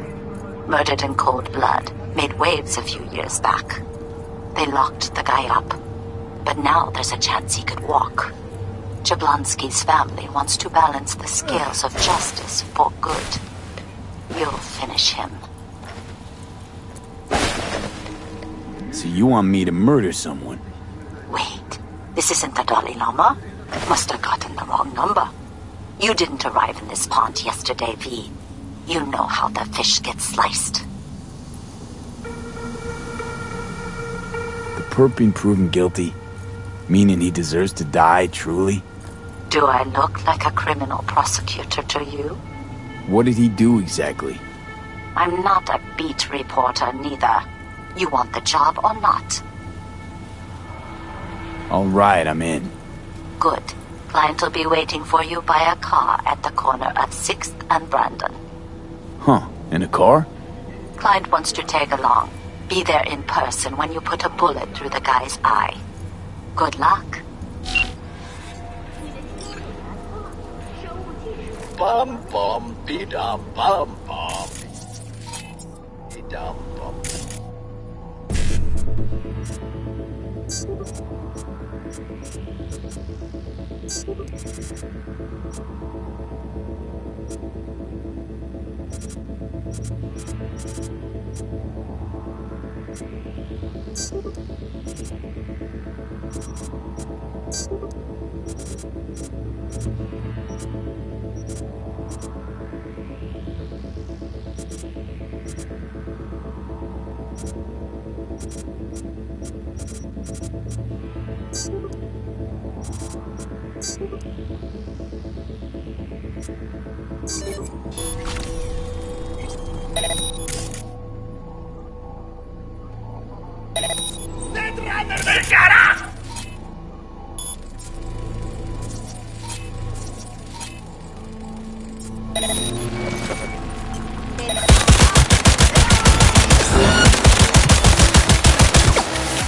Murdered in cold blood. Made waves a few years back. They locked the guy up. But now there's a chance he could walk. Jablonski's family wants to balance the scales of justice for good. You'll finish him. So you want me to murder someone? Wait, this isn't the Dalai Lama? Must have gotten the wrong number. You didn't arrive in this pond yesterday, V. You know how the fish gets sliced. The perp being proven guilty? Meaning he deserves to die, truly? Do I look like a criminal prosecutor to you? What did he do exactly? I'm not a beat reporter, neither. You want the job or not? All right, I'm in. Good. Client will be waiting for you by a car at the corner of 6th and Brandon. Huh, in a car? Client wants to tag along. Be there in person when you put a bullet through the guy's eye. Good luck. Bum bum be-dum bum bum. Be-dum bum.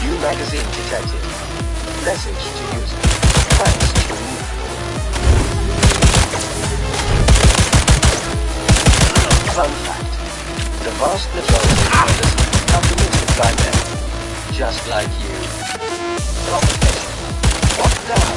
New magazine detected. Message to user. Thanks to you. Fun fact. The vast majority of murders are committed by men. Just like you. Complication. What now?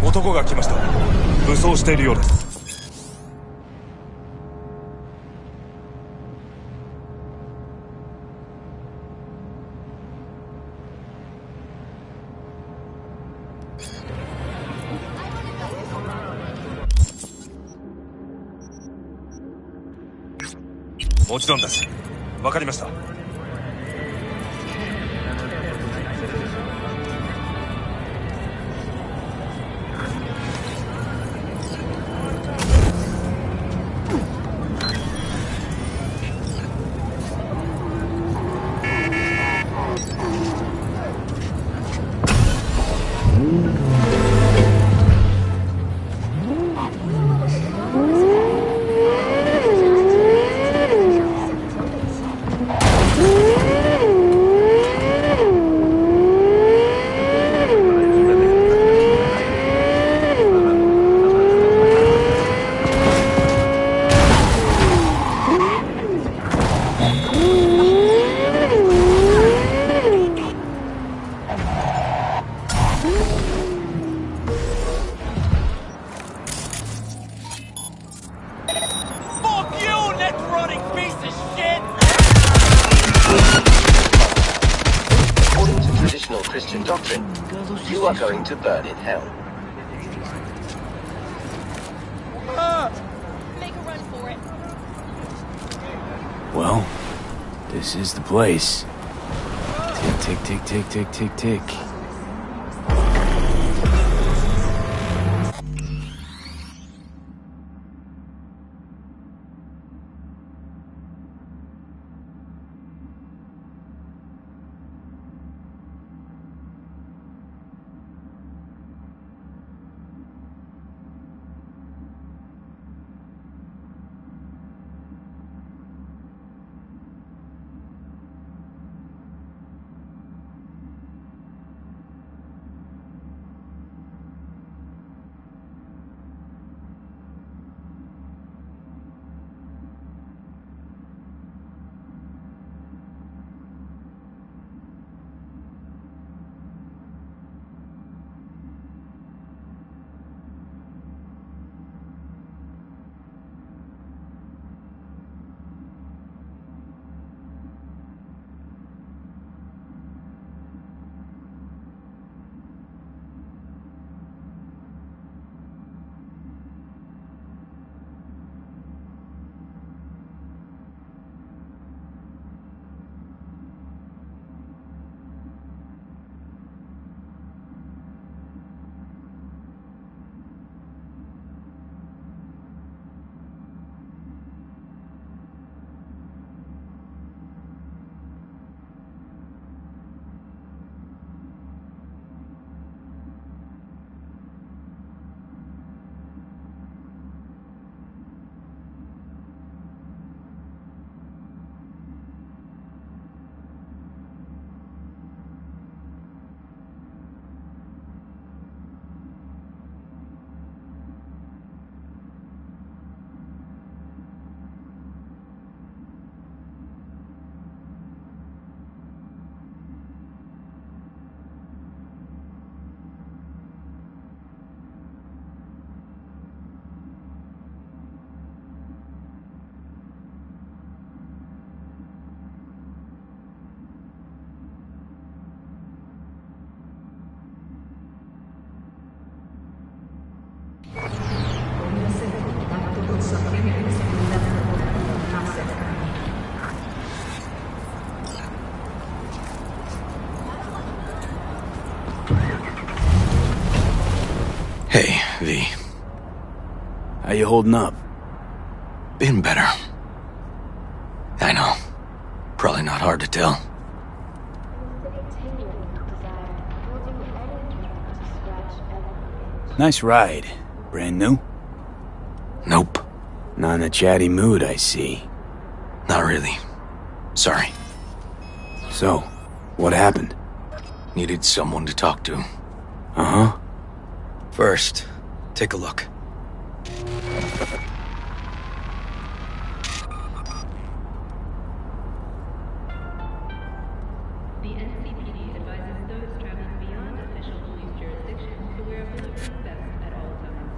男が来ました。武装しているようです。もちろんです。わかりました。Christian doctrine, you are going to burn in hell. Make a run for it. Well, this is the place. Tick, tick, tick, tick, tick, tick, tick. Hey, V. How you holding up? Been better. I know. Probably not hard to tell. Nice ride. Brand new? Nope. Not in a chatty mood, I see. Not really. Sorry. So, what happened? Needed someone to talk to. Uh-huh. First, take a look. The NCPD advises those traveling beyond official police jurisdiction to wear a bulletproof vest at all times.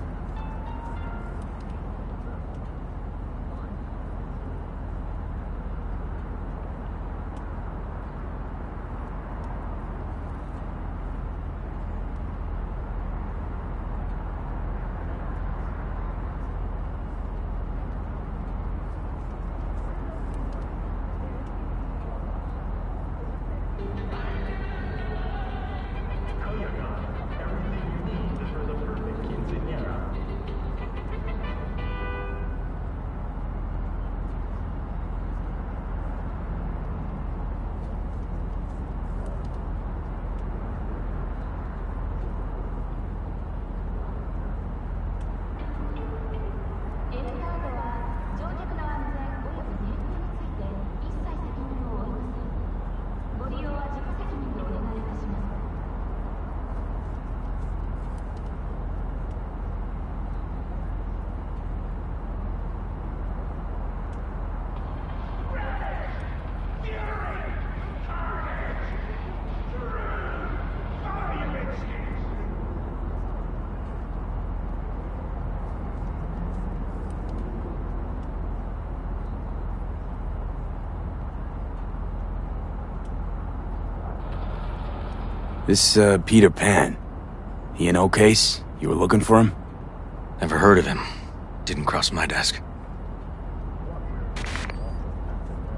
This, Peter Pan. He an O-case? You were looking for him? Never heard of him. Didn't cross my desk.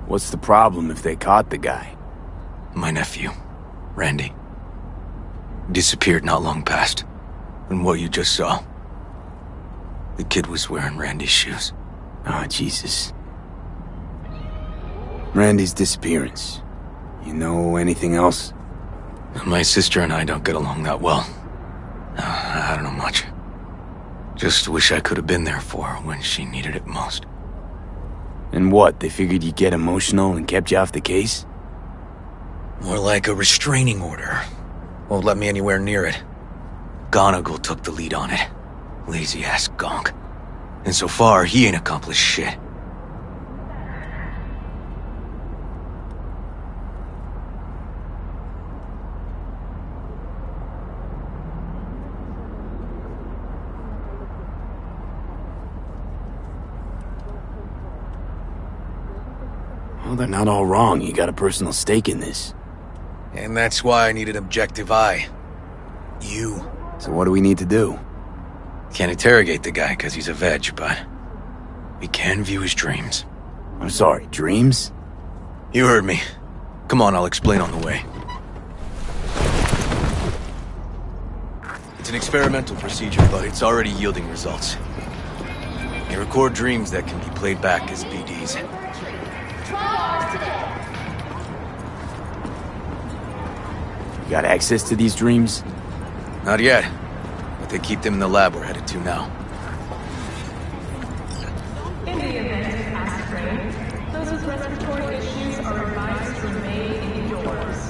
What's the problem if they caught the guy? My nephew, Randy. Disappeared not long past. And what you just saw. The kid was wearing Randy's shoes. Oh, Jesus. Randy's disappearance. You know anything else? My sister and I don't get along that well. I don't know much. Just wish I could have been there for her when she needed it most. And what, they figured you'd get emotional and kept you off the case? More like a restraining order. Won't let me anywhere near it. Gonagle took the lead on it. Lazy-ass gonk. And so far, he ain't accomplished shit. Well, they're not all wrong. You got a personal stake in this. And that's why I need an objective eye. You. So what do we need to do? Can't interrogate the guy because he's a veg, but we can view his dreams. I'm sorry, dreams? You heard me. Come on, I'll explain on the way. It's an experimental procedure, but it's already yielding results. They record dreams that can be played back as PDs. You got access to these dreams? Not yet, but they keep them in the lab we're headed to now. In the event of aspirin, those with respiratory issues are advised to remain indoors.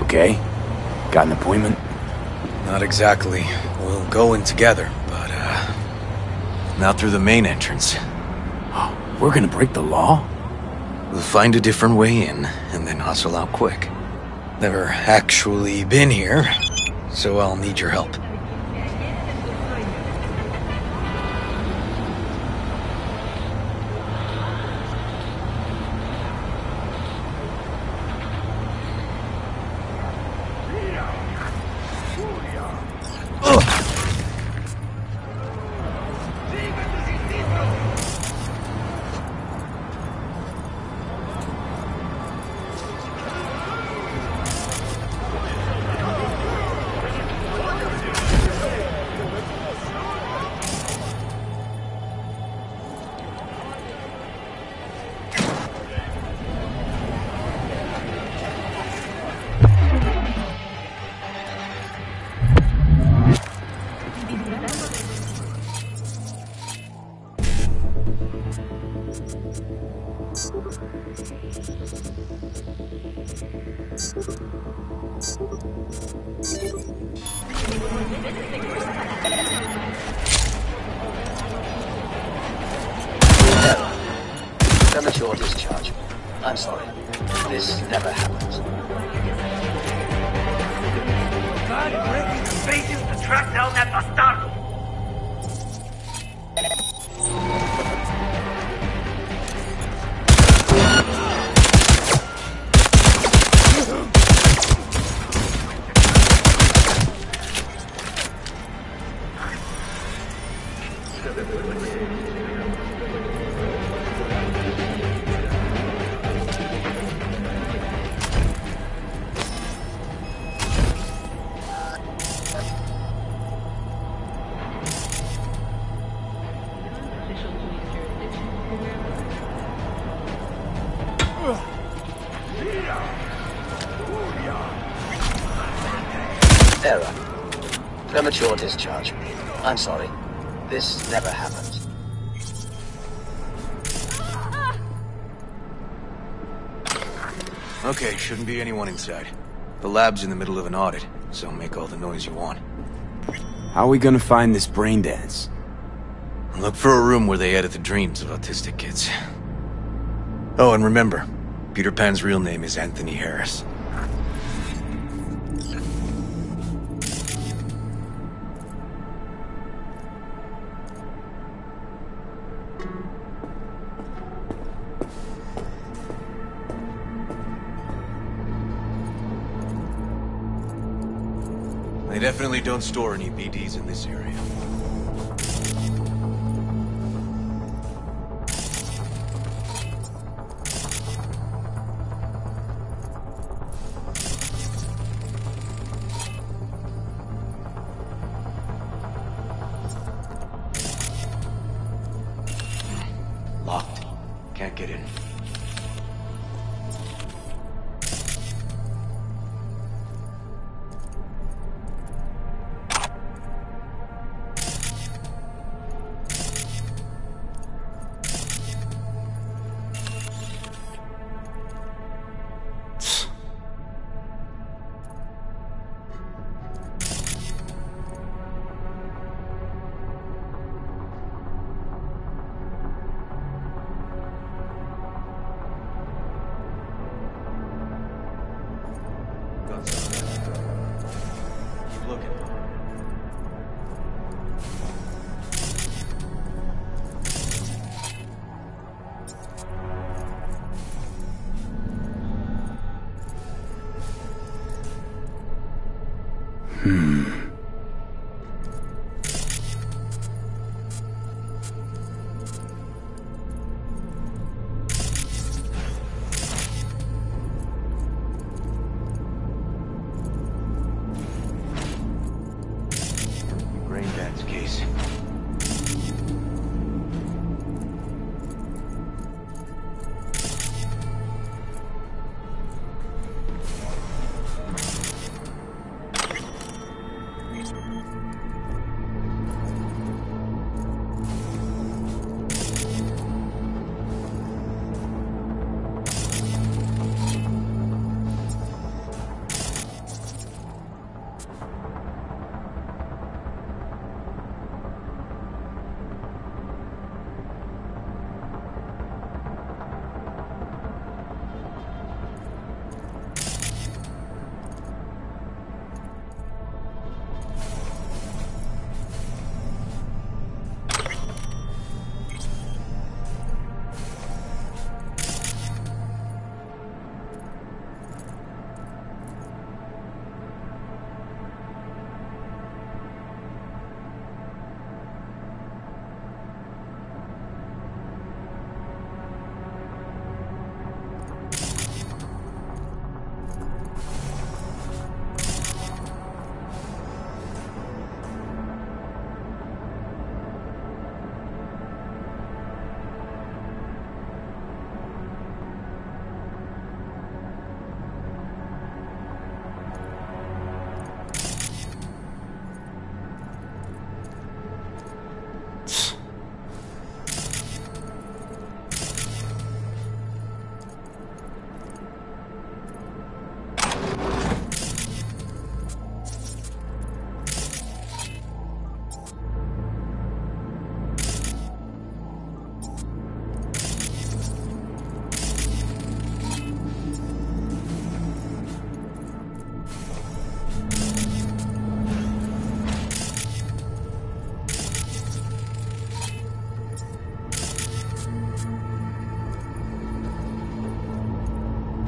Okay. Got an appointment? Not exactly. We'll go in together, but, not through the main entrance. We're gonna break the law? We'll find a different way in, and then hustle out quick. Never actually been here, so I'll need your help. Premature discharge. I'm sorry. This never happens. God, breaking the pages to track down that bastardo! Error. Premature discharge. I'm sorry. This never happens. Okay, shouldn't be anyone inside. The lab's in the middle of an audit, so make all the noise you want. How are we gonna find this brain dance? Look for a room where they edit the dreams of autistic kids. Oh, and remember, Peter Pan's real name is Anthony Harris. They definitely don't store any BDs in this area. Locked. Can't get in. Keep looking. Granddad's case.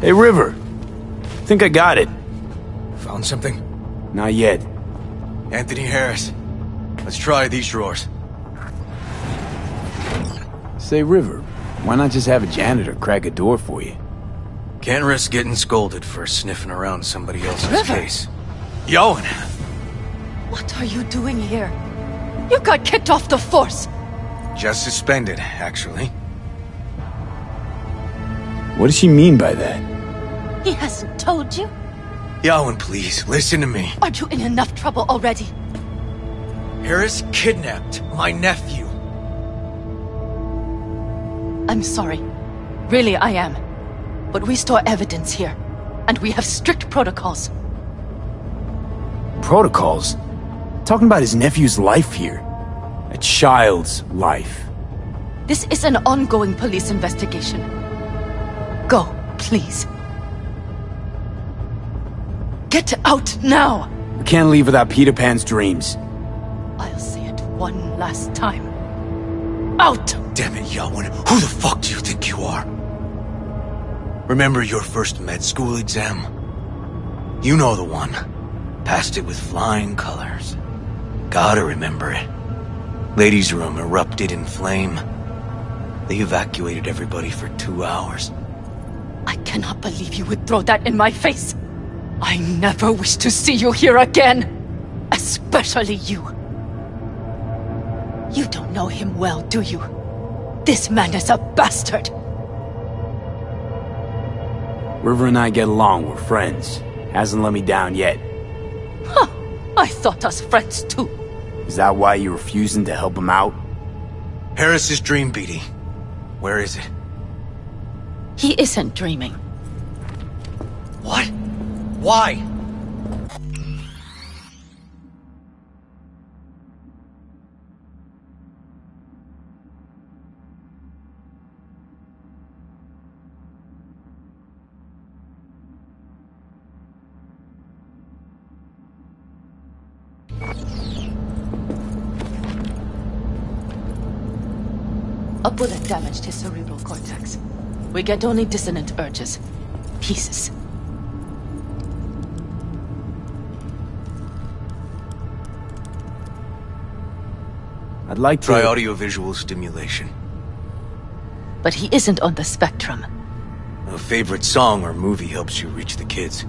Hey, River. Think I got it. Found something? Not yet. Anthony Harris. Let's try these drawers. Say, River, why not just have a janitor crack a door for you? Can't risk getting scolded for sniffing around somebody else's River! case. Yowen! What are you doing here? You got kicked off the force! Just suspended, actually. What does she mean by that? He hasn't told you? Yowen, please, listen to me. Aren't you in enough trouble already? Harris kidnapped my nephew. I'm sorry. Really, I am. But we store evidence here, and we have strict protocols. Protocols? Talking about his nephew's life here. A child's life. This is an ongoing police investigation. Go, please. Get out now! We can't leave without Peter Pan's dreams. I'll say it one last time. Out! Damn it, Yowen. Who the fuck do you think you are? Remember your first med school exam? You know the one. Passed it with flying colors. Gotta remember it. Ladies' room erupted in flame. They evacuated everybody for 2 hours. I cannot believe you would throw that in my face. I never wish to see you here again. Especially you. You don't know him well, do you? This man is a bastard. River and I get along, we're friends. Hasn't let me down yet. Huh. I thought us friends too. Is that why you're refusing to help him out? Harris's dream, BD. Where is it? He isn't dreaming. What? Why? A bullet damaged his cerebral cortex. We get only dissonant urges. Pieces. I'd like to... Try audiovisual stimulation. But he isn't on the spectrum. A favorite song or movie helps you reach the kids.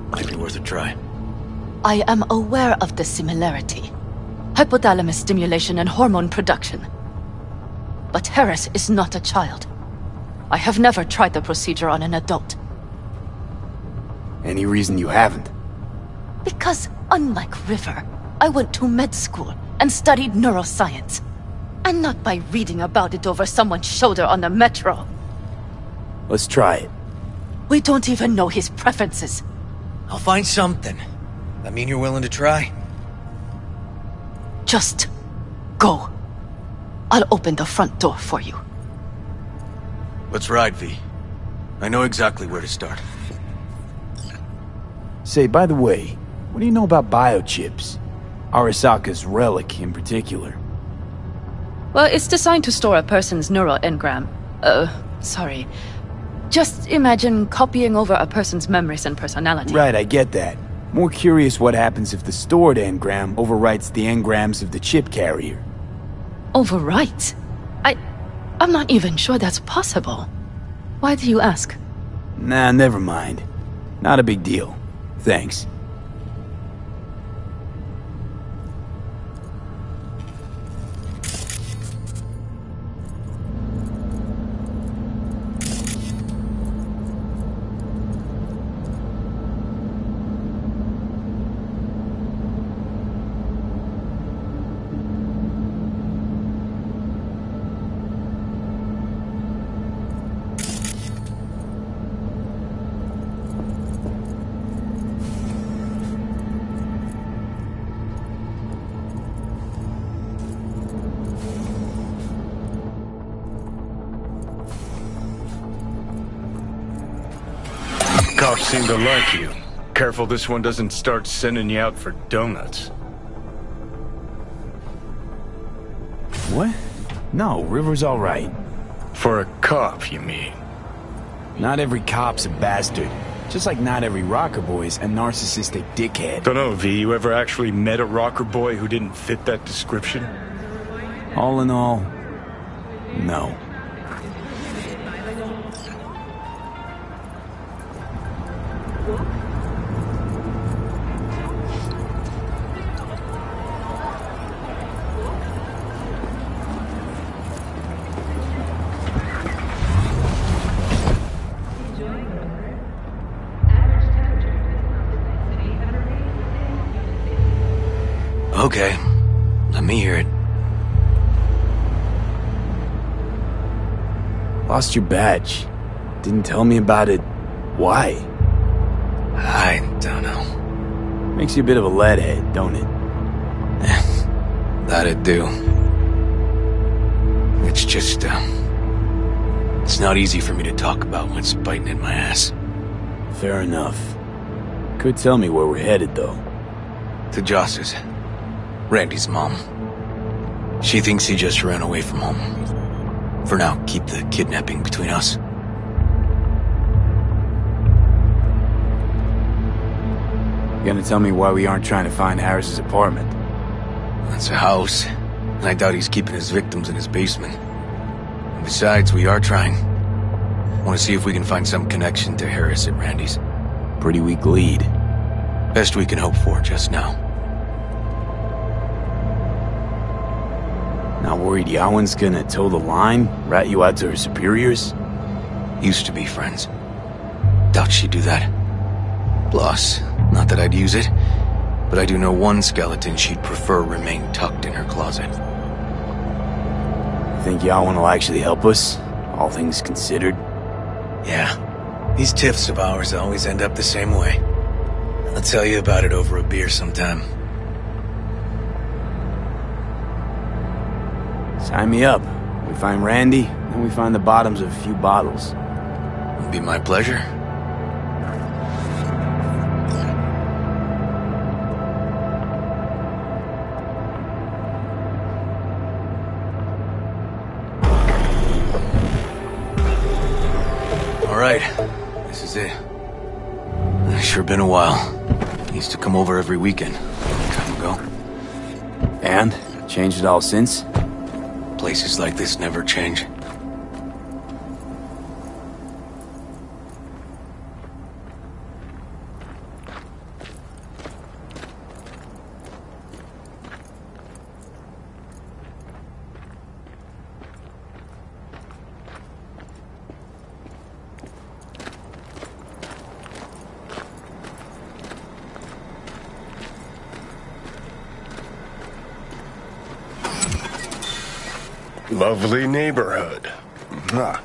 Might be worth a try. I am aware of the similarity. Hypothalamus stimulation and hormone production. But Harris is not a child. I have never tried the procedure on an adult. Any reason you haven't? Because, unlike River, I went to med school and studied neuroscience. And not by reading about it over someone's shoulder on the metro. Let's try it. We don't even know his preferences. I'll find something. That mean you're willing to try? Just go. I'll open the front door for you. Let's ride, V. I know exactly where to start. Say, by the way, what do you know about biochips? Arasaka's relic in particular. Well, it's designed to store a person's neural engram. Sorry. Just imagine copying over a person's memories and personality. Right, I get that. More curious what happens if the stored engram overwrites the engrams of the chip carrier. Overwrites? I'm not even sure that's possible. Why do you ask? Nah, never mind. Not a big deal. Thanks. Cops seem to like you. Careful this one doesn't start sending you out for donuts. What? No, River's all right. For a cop, you mean? Not every cop's a bastard. Just like not every rocker boy's a narcissistic dickhead. Dunno, V, you ever actually met a rocker boy who didn't fit that description? All in all, no. Okay, let me hear it. Lost your badge. Didn't tell me about it. Why? I don't know. Makes you a bit of a leadhead, don't it? That'd do. It's just, it's not easy for me to talk about what's biting at my ass. Fair enough. Could tell me where we're headed, though. To Joss's. Randy's mom. She thinks he just ran away from home. For now, keep the kidnapping between us. gonna tell me why we aren't trying to find Harris's apartment? That's a house, and I doubt he's keeping his victims in his basement. And besides, we are trying. Want to see if we can find some connection to Harris at Randy's. Pretty weak lead. Best we can hope for just now. Not worried Yawen's gonna toe the line? Rat you out to her superiors? Used to be friends. Doubt she'd do that. Plus, not that I'd use it, but I do know one skeleton she'd prefer remain tucked in her closet. Think Yawen will actually help us? All things considered? Yeah. These tiffs of ours always end up the same way. I'll tell you about it over a beer sometime. Sign me up. We find Randy, and we find the bottoms of a few bottles. It'll be my pleasure. Alright, this is it. It's sure been a while. Used to come over every weekend, a long time ago. And? Changed it all since? Places like this never change. Lovely neighborhood. Huh.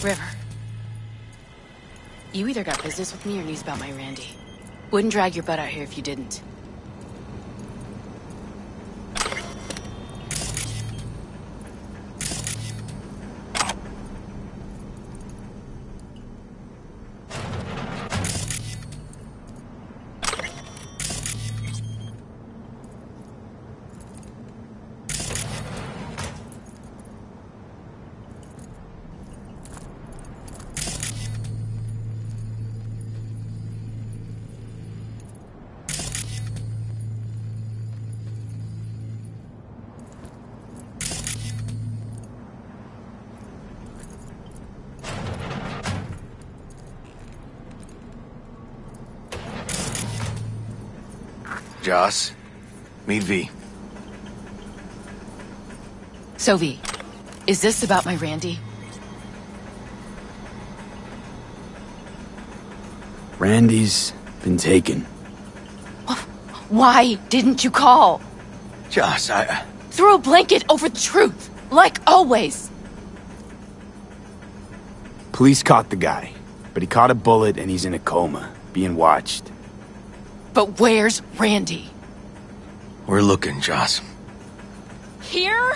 River. You either got business with me or news about my Randy. Wouldn't drag your butt out here if you didn't. Joss, meet V. So V, is this about my Randy? Randy's been taken. Why didn't you call? Joss, Throw a blanket over the truth, like always. Police caught the guy, but he caught a bullet and he's in a coma, being watched. But where's Randy? We're looking, Joss. Here?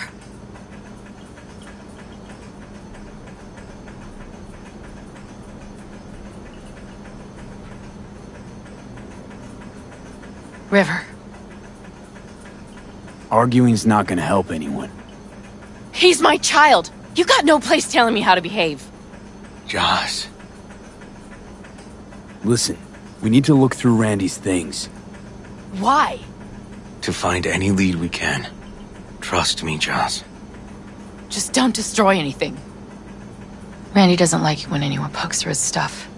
River. Arguing's not gonna help anyone. He's my child. You got no place telling me how to behave. Joss. Listen, we need to look through Randy's things. Why? To find any lead we can. Trust me, Joss. Just don't destroy anything. Randy doesn't like it when anyone pokes through his stuff.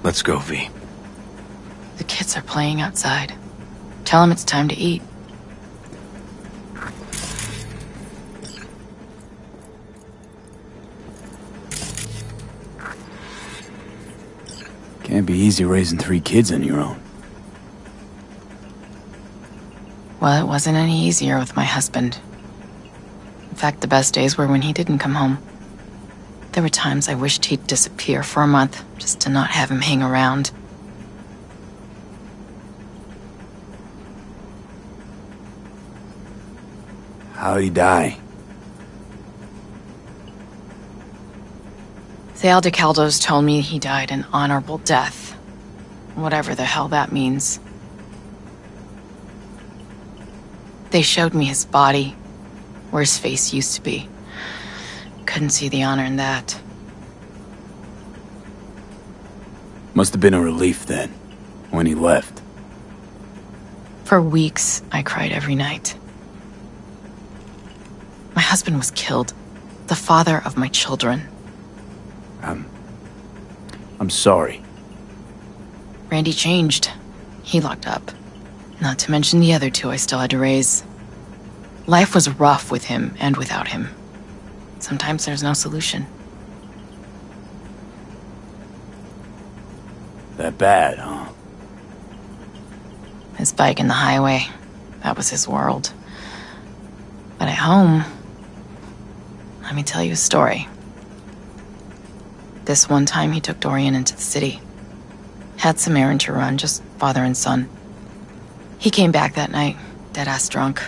Let's go, V. The kids are playing outside. Tell them it's time to eat. Can't be easy raising 3 kids on your own. Well, it wasn't any easier with my husband. In fact, the best days were when he didn't come home. There were times I wished he'd disappear for a month, just to not have him hang around. How'd he die? The Aldecaldos told me he died an honorable death. whatever the hell that means. They showed me his body, where his face used to be. Couldn't see the honor in that. Must have been a relief then, when he left. For weeks, I cried every night. My husband was killed. The father of my children. I'm sorry. Randy changed. He locked up. Not to mention the other two I still had to raise. Life was rough with him and without him. Sometimes there's no solution. That bad, huh? His bike in the highway, that was his world. But at home, let me tell you a story. This one time he took Dorian into the city. Had some errand to run, just father and son. He came back that night, dead-ass drunk,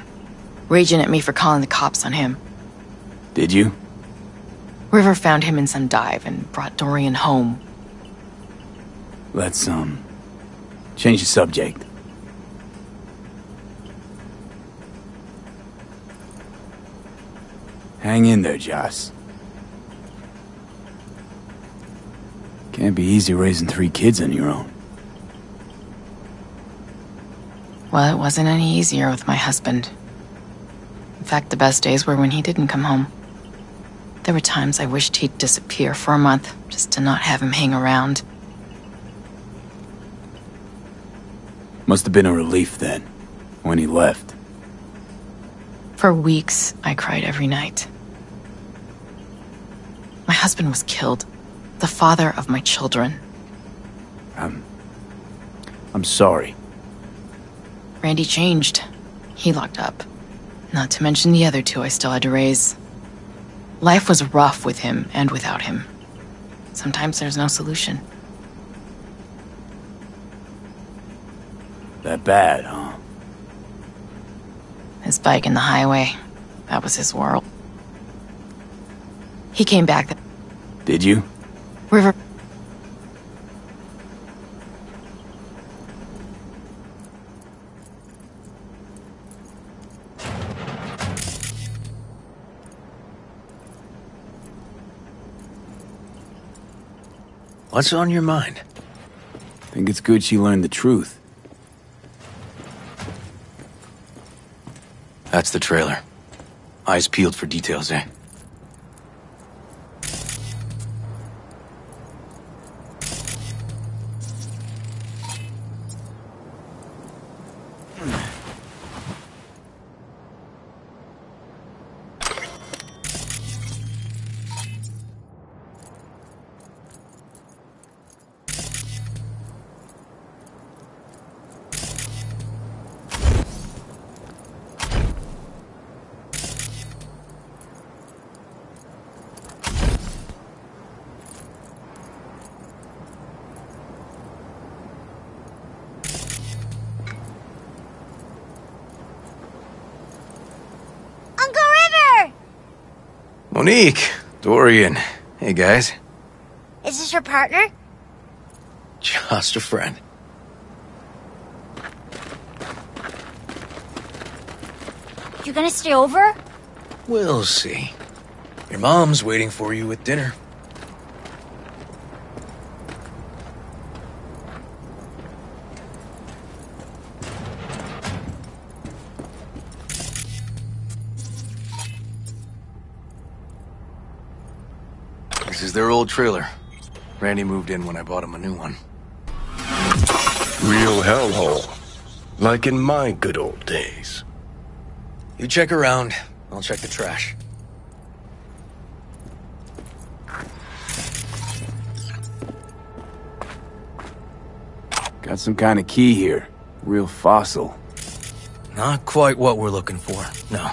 raging at me for calling the cops on him. Did you? River found him in some dive and brought Dorian home. Let's, change the subject. Hang in there, Joss. Can't be easy raising 3 kids on your own. Well, it wasn't any easier with my husband. In fact, the best days were when he didn't come home. There were times I wished he'd disappear for a month, just to not have him hang around. Must have been a relief then, when he left. For weeks, I cried every night. My husband was killed. The father of my children. I'm sorry. Randy changed. He locked up. Not to mention the other two I still had to raise. Life was rough with him and without him. Sometimes there's no solution. That bad, huh? His bike in the highway, that was his world. He came back. Did you? River. What's on your mind? Think it's good she learned the truth. That's the trailer. Eyes peeled for details, eh? Monique! Dorian. Hey, guys. Is this your partner? Just a friend. You gonna stay over? We'll see. Your mom's waiting for you with dinner. This is their old trailer. Randy moved in when I bought him a new one. Real hellhole. Like in my good old days. You check around, I'll check the trash. Got some kind of key here. Real fossil. Not quite what we're looking for, no.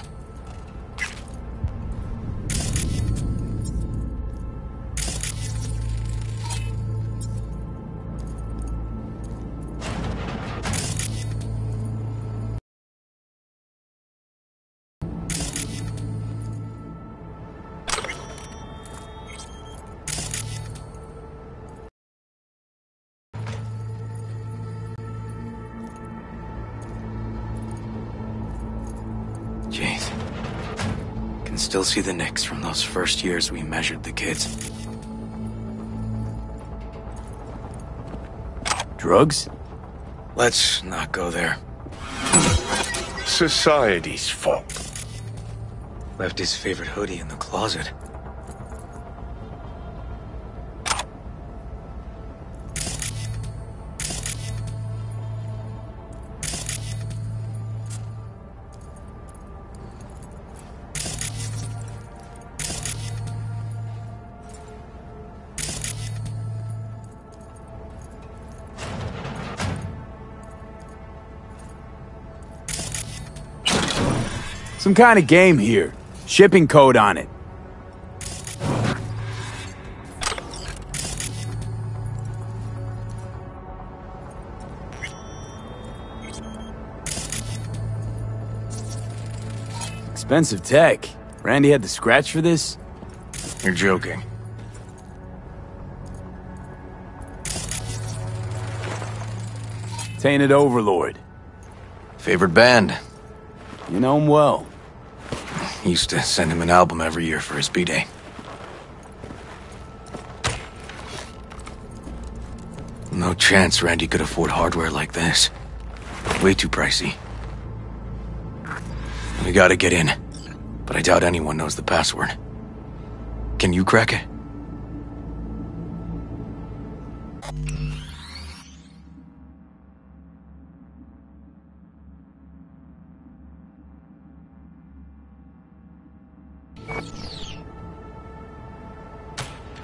still see the nicks from those first years we measured the kids. Drugs? Let's not go there. Society's fault. Left his favorite hoodie in the closet. Some kind of game here. Shipping code on it. Expensive tech. Randy had the scratch for this? You're joking. Tainted Overlord. Favorite band? You know him well. Used to send him an album every year for his B-Day. No chance Randy could afford hardware like this. Way too pricey. We gotta get in, but I doubt anyone knows the password. Can you crack it?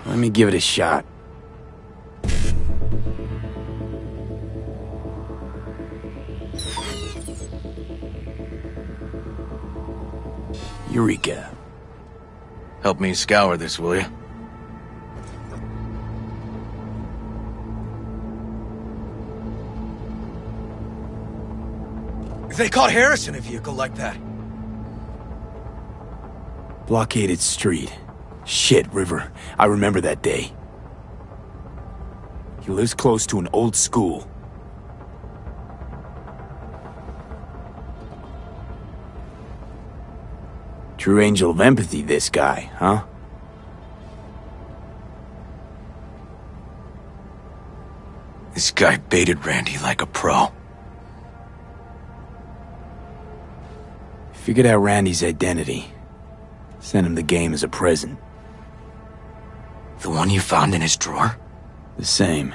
Let me give it a shot. Eureka. Help me scour this, will you? They caught Harris in a vehicle like that. Blockaded street. Shit, River. I remember that day. He lives close to an old school. True angel of empathy, this guy, huh? This guy baited Randy like a pro. Figured out Randy's identity. Sent him the game as a present. The one you found in his drawer? The same.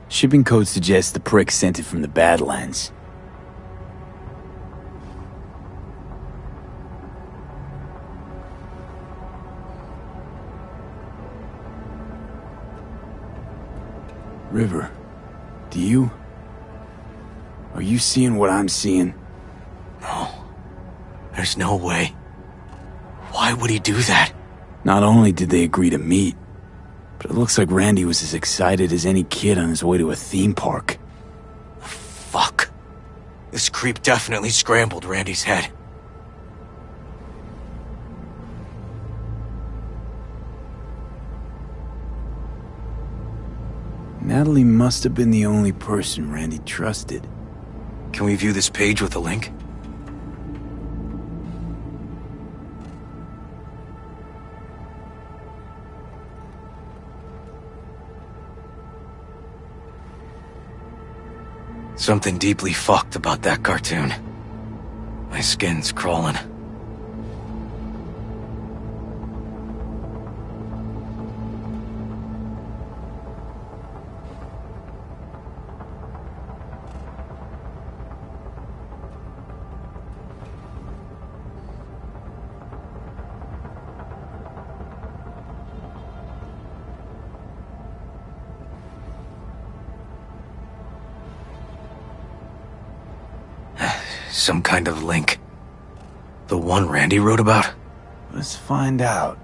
Shipping code suggests the prick sent it from the Badlands. River, are you seeing what I'm seeing? No. There's no way. Why would he do that? Not only did they agree to meet, but it looks like Randy was as excited as any kid on his way to a theme park. Fuck. This creep definitely scrambled Randy's head. Natalie must have been the only person Randy trusted. Can we view this page with a link? Something deeply fucked about that cartoon. My skin's crawling. Some kind of link. The one Randy wrote about? Let's find out.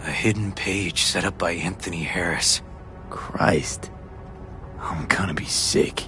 A hidden page set up by Anthony Harris. Christ. I'm gonna be sick.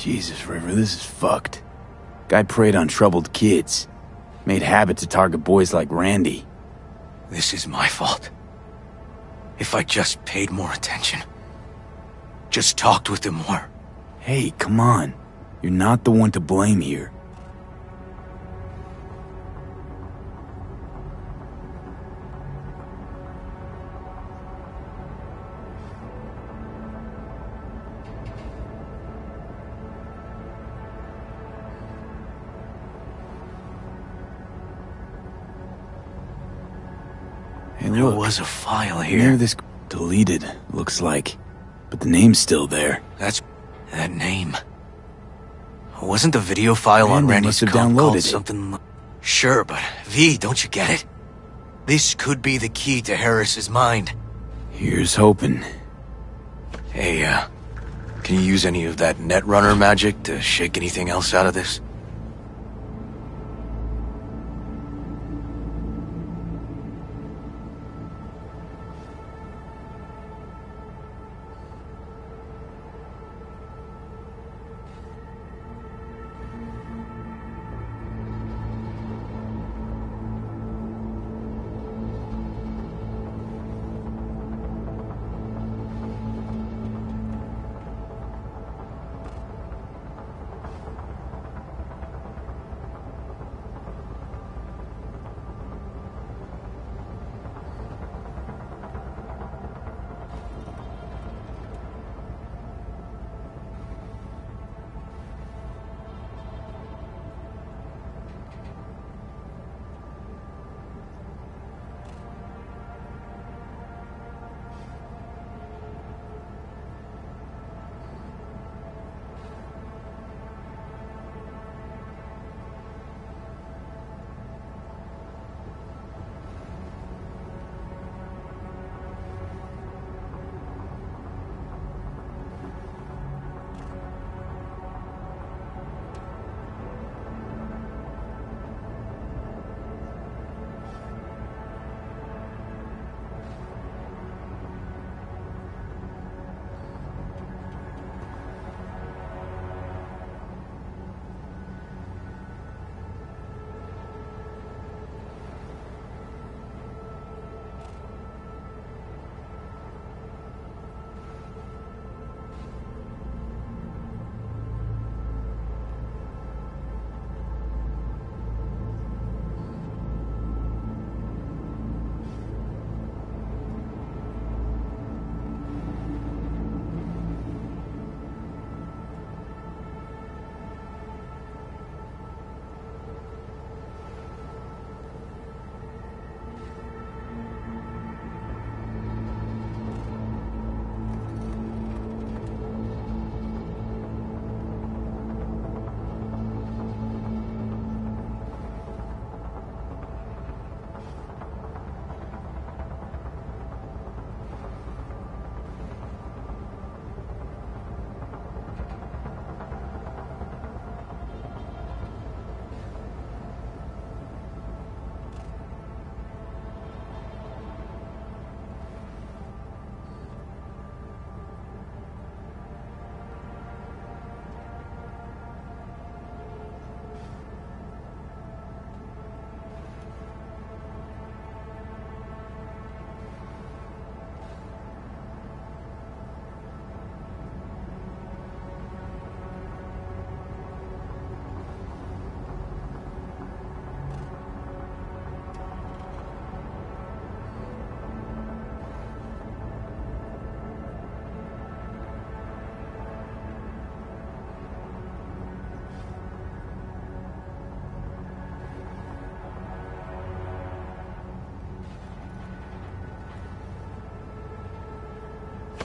Jesus, River, this is fucked. Guy preyed on troubled kids. Made habit to target boys like Randy. This is my fault. If I just paid more attention. Just talked with him more. Hey, come on. You're not the one to blame here. Hey, There look. was a file here. Near this... Deleted, looks like. But the name's still there. That name. Wasn't the video file on Randy Randy's must have comp called downloaded it. something... Sure, but V, don't you get it? This could be the key to Harris's mind. Here's hoping. Hey, can you use any of that Netrunner magic to shake anything else out of this?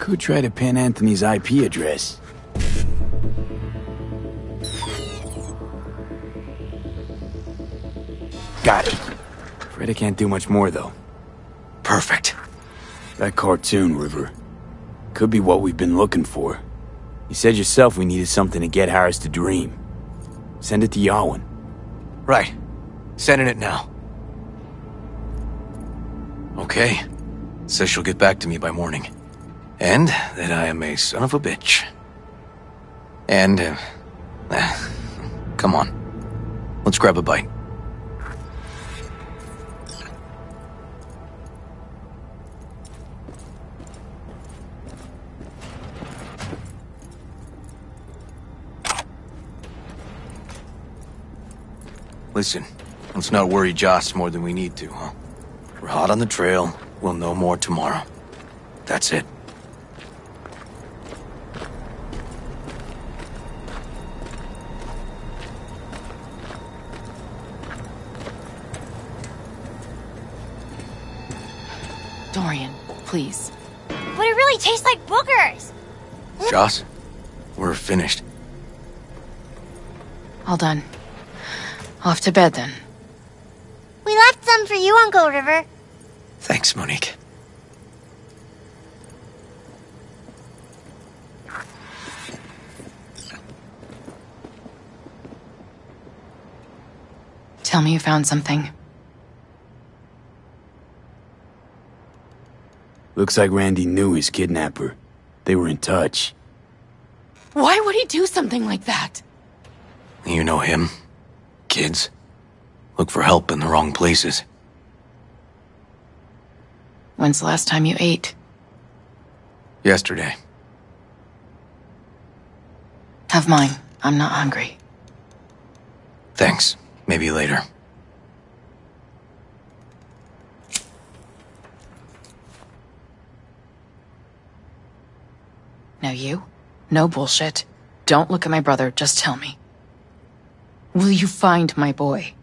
Could try to pin Anthony's IP address. Got it. Afraid I can't do much more, though. Perfect. That cartoon, River. Could be what we've been looking for. You said yourself we needed something to get Harris to dream. Send it to Yarwin. Right. Sending it now. Okay. Says she'll get back to me by morning. And that I am a son of a bitch. And Come on. Let's grab a bite. Listen, let's not worry Joss more than we need to, huh? We're hot on the trail. We'll know more tomorrow. That's it. Dorian, please. But it really tastes like boogers! Joss, we're finished. All done. Off to bed, then. We left some for you, Uncle River. Thanks, Monique. Tell me you found something. Looks like Randy knew his kidnapper. They were in touch. Why would he do something like that? You know him. Kids look for help in the wrong places. When's the last time you ate? Yesterday. Have mine. I'm not hungry. Thanks. Maybe later. Now you? No bullshit. Don't look at my brother, just tell me. Will you find my boy?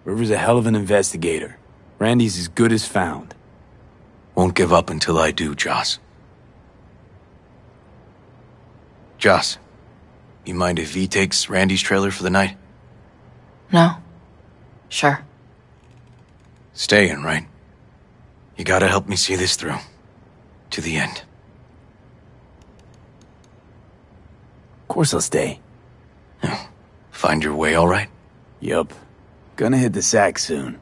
River's a hell of an investigator. Randy's as good as found. Won't give up until I do, Joss. Joss, you mind if V takes Randy's trailer for the night? No. Sure. Staying, right? You gotta help me see this through. To the end. Of course I'll stay. Find your way all right? Yup. Gonna hit the sack soon.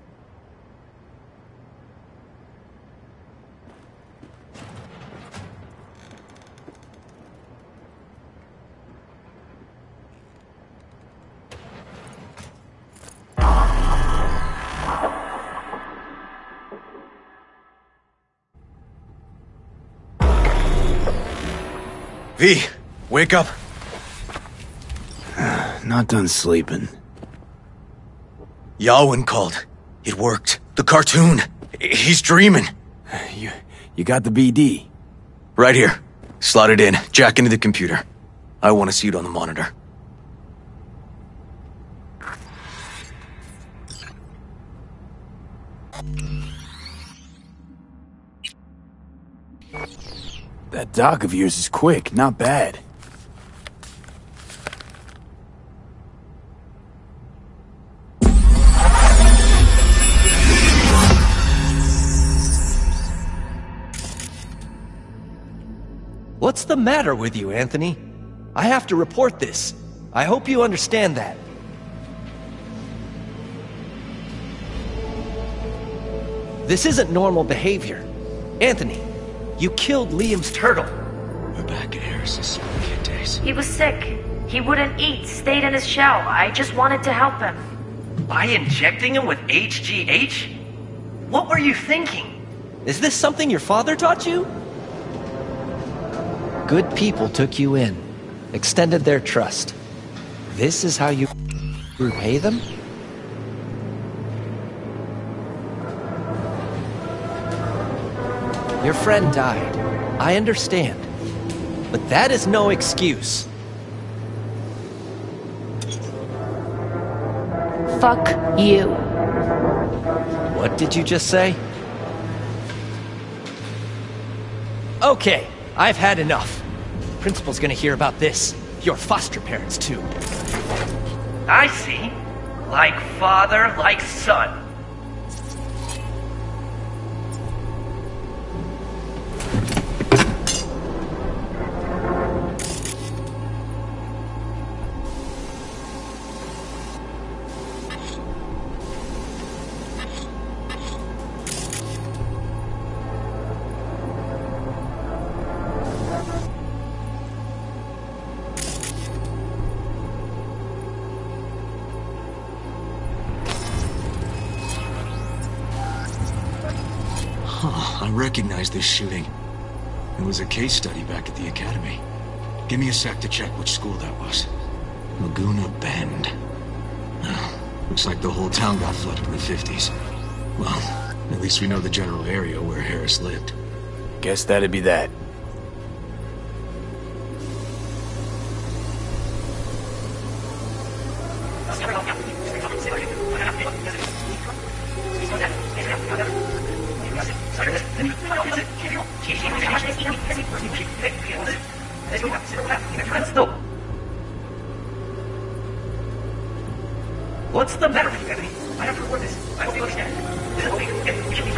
V, wake up. Not done sleeping. Yawin called. It worked. The cartoon. He's dreaming. You got the BD? Right here. Slot it in. Jack into the computer. I want to see it on the monitor. That dock of yours is quick, not bad. What's the matter with you, Anthony? I have to report this. I hope you understand that. This isn't normal behavior. Anthony, you killed Liam's turtle. We're back at Harris's superkid days. He was sick. He wouldn't eat, stayed in his shell. I just wanted to help him. By injecting him with HGH? What were you thinking? Is this something your father taught you? Good people took you in, extended their trust. This is how you repay them? Your friend died. I understand. But that is no excuse. Fuck you. What did you just say? Okay, I've had enough. Principal's gonna hear about this. Your foster parents, too. I see. Like father, like son. I recognize this shooting. It was a case study back at the academy. Give me a sec to check which school that was. Laguna Bend. Oh, looks like the whole town got flooded in the 50s. Well, at least we know the general area where Harris lived. Guess that'd be that. What's the matter with you, Ebony? I have to report this. I hope you understand. This is what we should be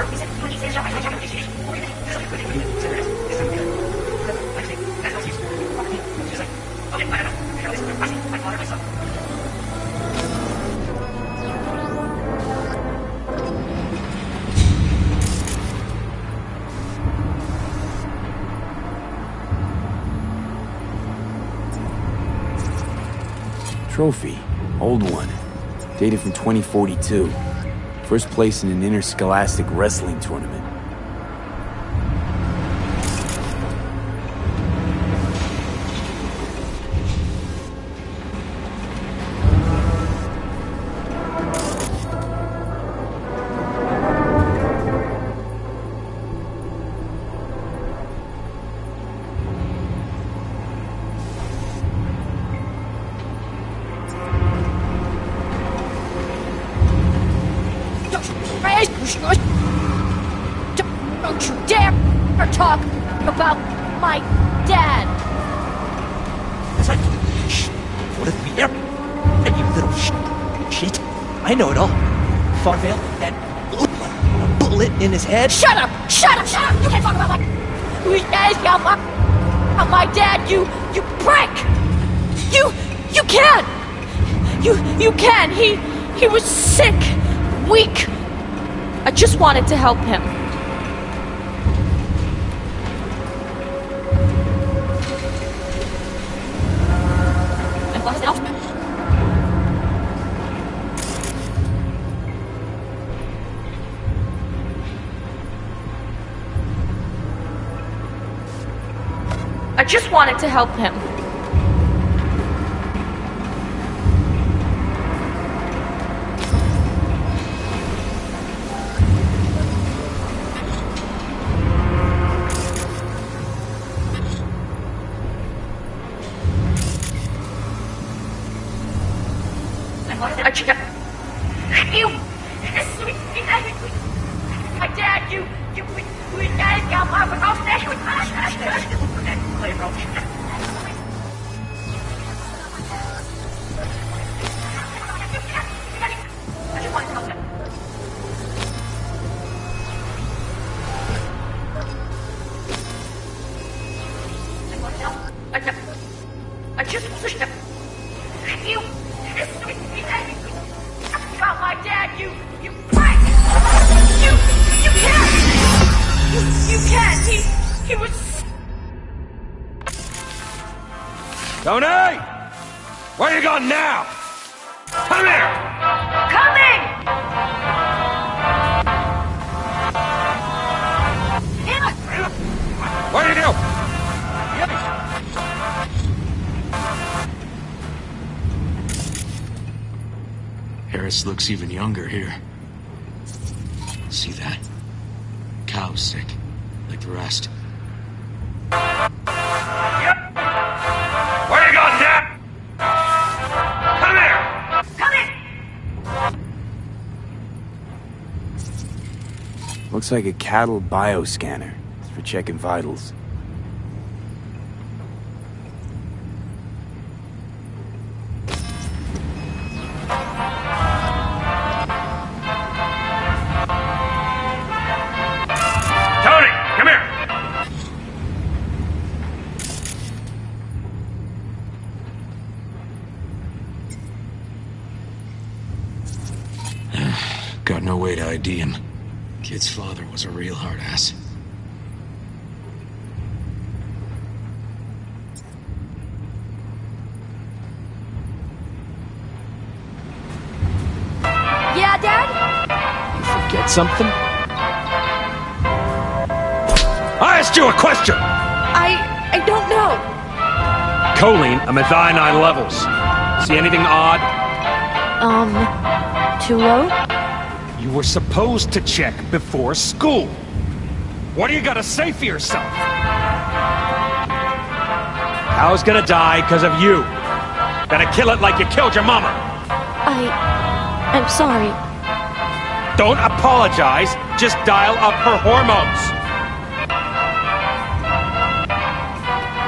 Trophy. Old one. Dated from 2042. First place in an interscholastic wrestling tournament. Don't you dare talk about my dad! What if we ever... You little shit. I know it all. Farvale had a bullet in his head. Shut up! Shut up! Shut up! You can't talk about my dad, you prick! You can't! You can! He was sick, weak. I just wanted to help him. I just wanted to help him. My dad, we guys got my I just pushed him. You got my dad, you prick! You can't! You can't! He was... Tony! Where you going now? Come here! Coming! Where you go? Harris looks even younger here. See that? Cow's sick, like the rest. Yep. Where you going now? Come here! Come in! Looks like a cattle bioscanner. It's for checking vitals. Got no way to ID him. Kid's father was a real hard ass. Yeah, Dad? You forget something? I asked you a question! I don't know. Choline and methionine levels. See anything odd? Too low? You were supposed to check before school. What do you gotta say for yourself? Hal's gonna die because of you. Gonna kill it like you killed your mama. I'm sorry. Don't apologize, just dial up her hormones.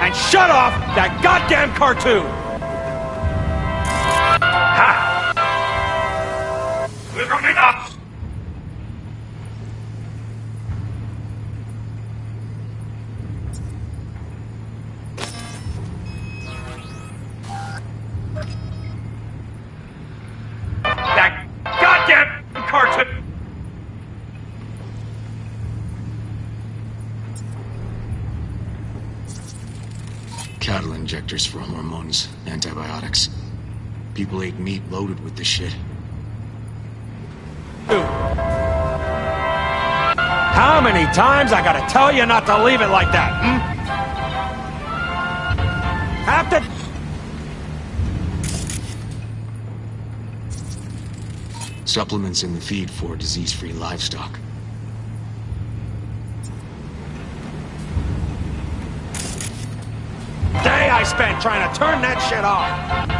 And shut off that goddamn cartoon! Ha! We're coming up! That goddamn cartoon! Cattle injectors for hormones, antibiotics. People ate meat loaded with this shit. How many times I gotta tell you not to leave it like that, Have to... Supplements in the feed for disease-free livestock. Day I spent trying to turn that shit off!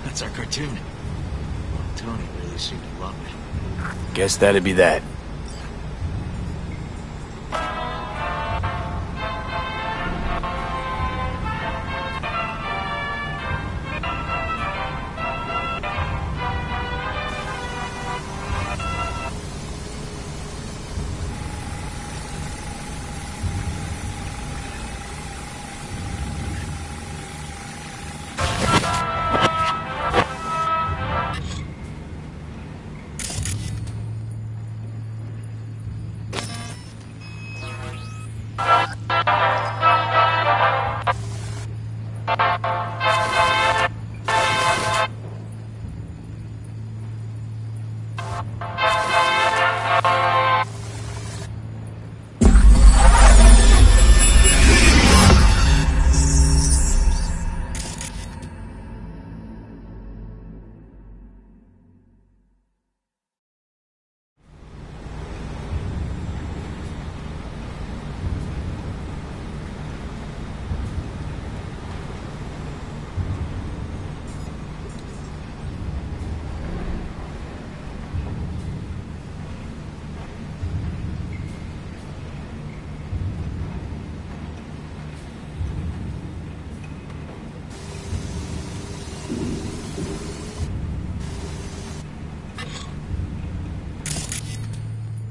That's our cartoon. Tony really seemed to love it. Guess that'd be that.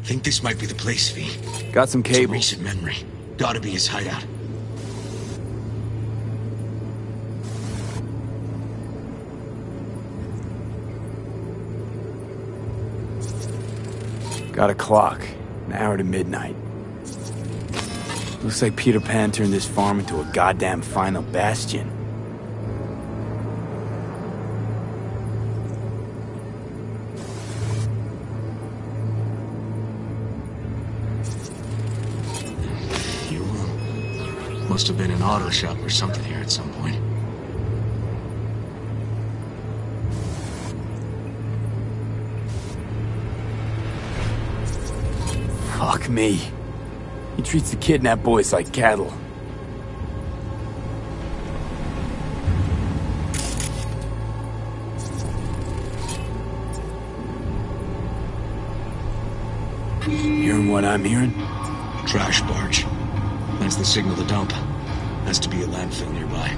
Think this might be the place, V. Got some cable. Recent memory. Gotta be his hideout. Got a clock. An hour to midnight. Looks like Peter Pan turned this farm into a goddamn final bastion. Must have been an auto shop or something here at some point. Fuck me. He treats the kidnapped boys like cattle. Hearing what I'm hearing? Trash barge. That's the signal to dump. Has to be a landfill nearby.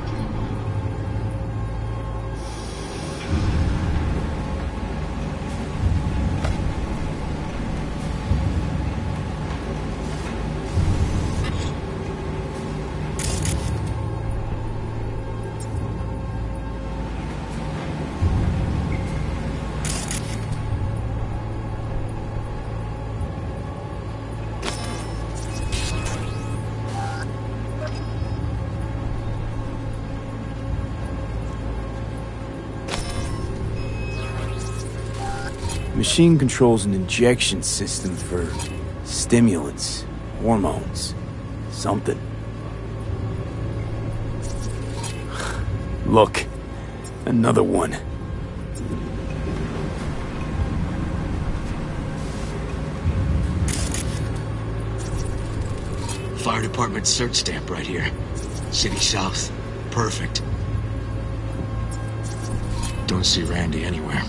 Machine controls an injection system for stimulants, hormones, something. Look, another one. Fire department search stamp right here. City South. Perfect. Don't see Randy anywhere.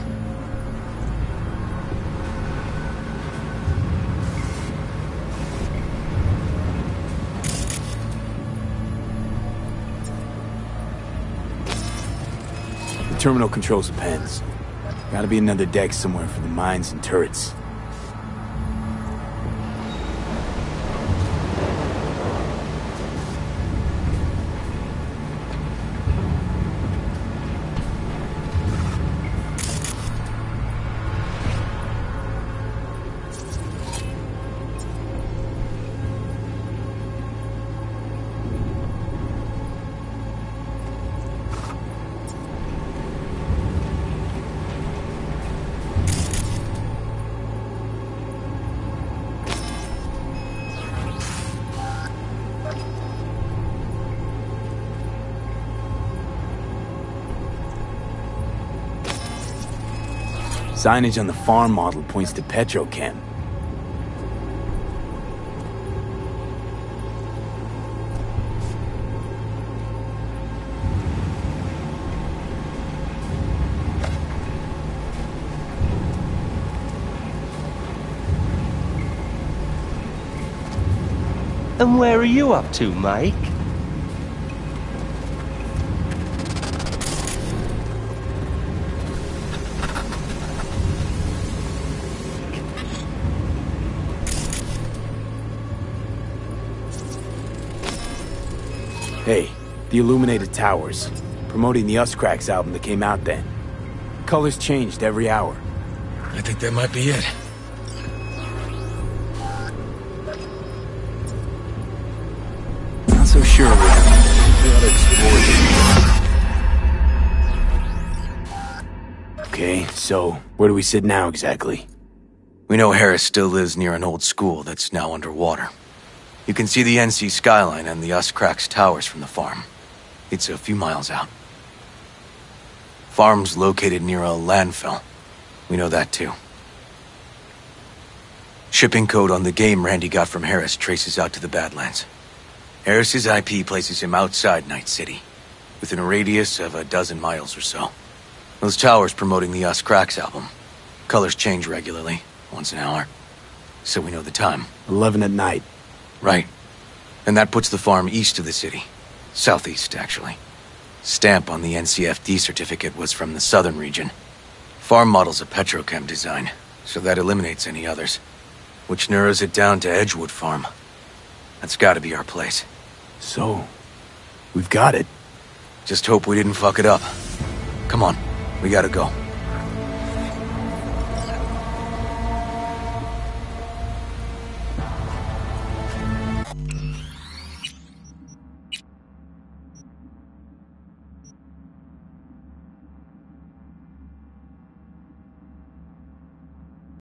The terminal controls the pens. Gotta be another deck somewhere for the mines and turrets. Signage on the farm model points to Petrochem. And where are you up to, Mike? Hey, the illuminated towers. Promoting the Us Cracks album that came out then. Colors changed every hour. I think that might be it. Not so sure we ought to explore this. Okay, so where do we sit now exactly? We know Harris still lives near an old school that's now underwater. You can see the NC skyline and the Us Cracks towers from the farm. It's a few miles out. Farm's located near a landfill. We know that too. Shipping code on the game Randy got from Harris traces out to the Badlands. Harris's IP places him outside Night City, within a radius of 12 miles or so. Those towers promoting the Us Cracks album. Colors change regularly, once an hour. So we know the time. 11 at night. Right. And that puts the farm east of the city. Southeast, actually. Stamp on the NCFD certificate was from the southern region. Farm model's a Petrochem design, so that eliminates any others. Which narrows it down to Edgewood Farm. That's gotta be our place. So, we've got it. Just hope we didn't fuck it up. Come on, we gotta go.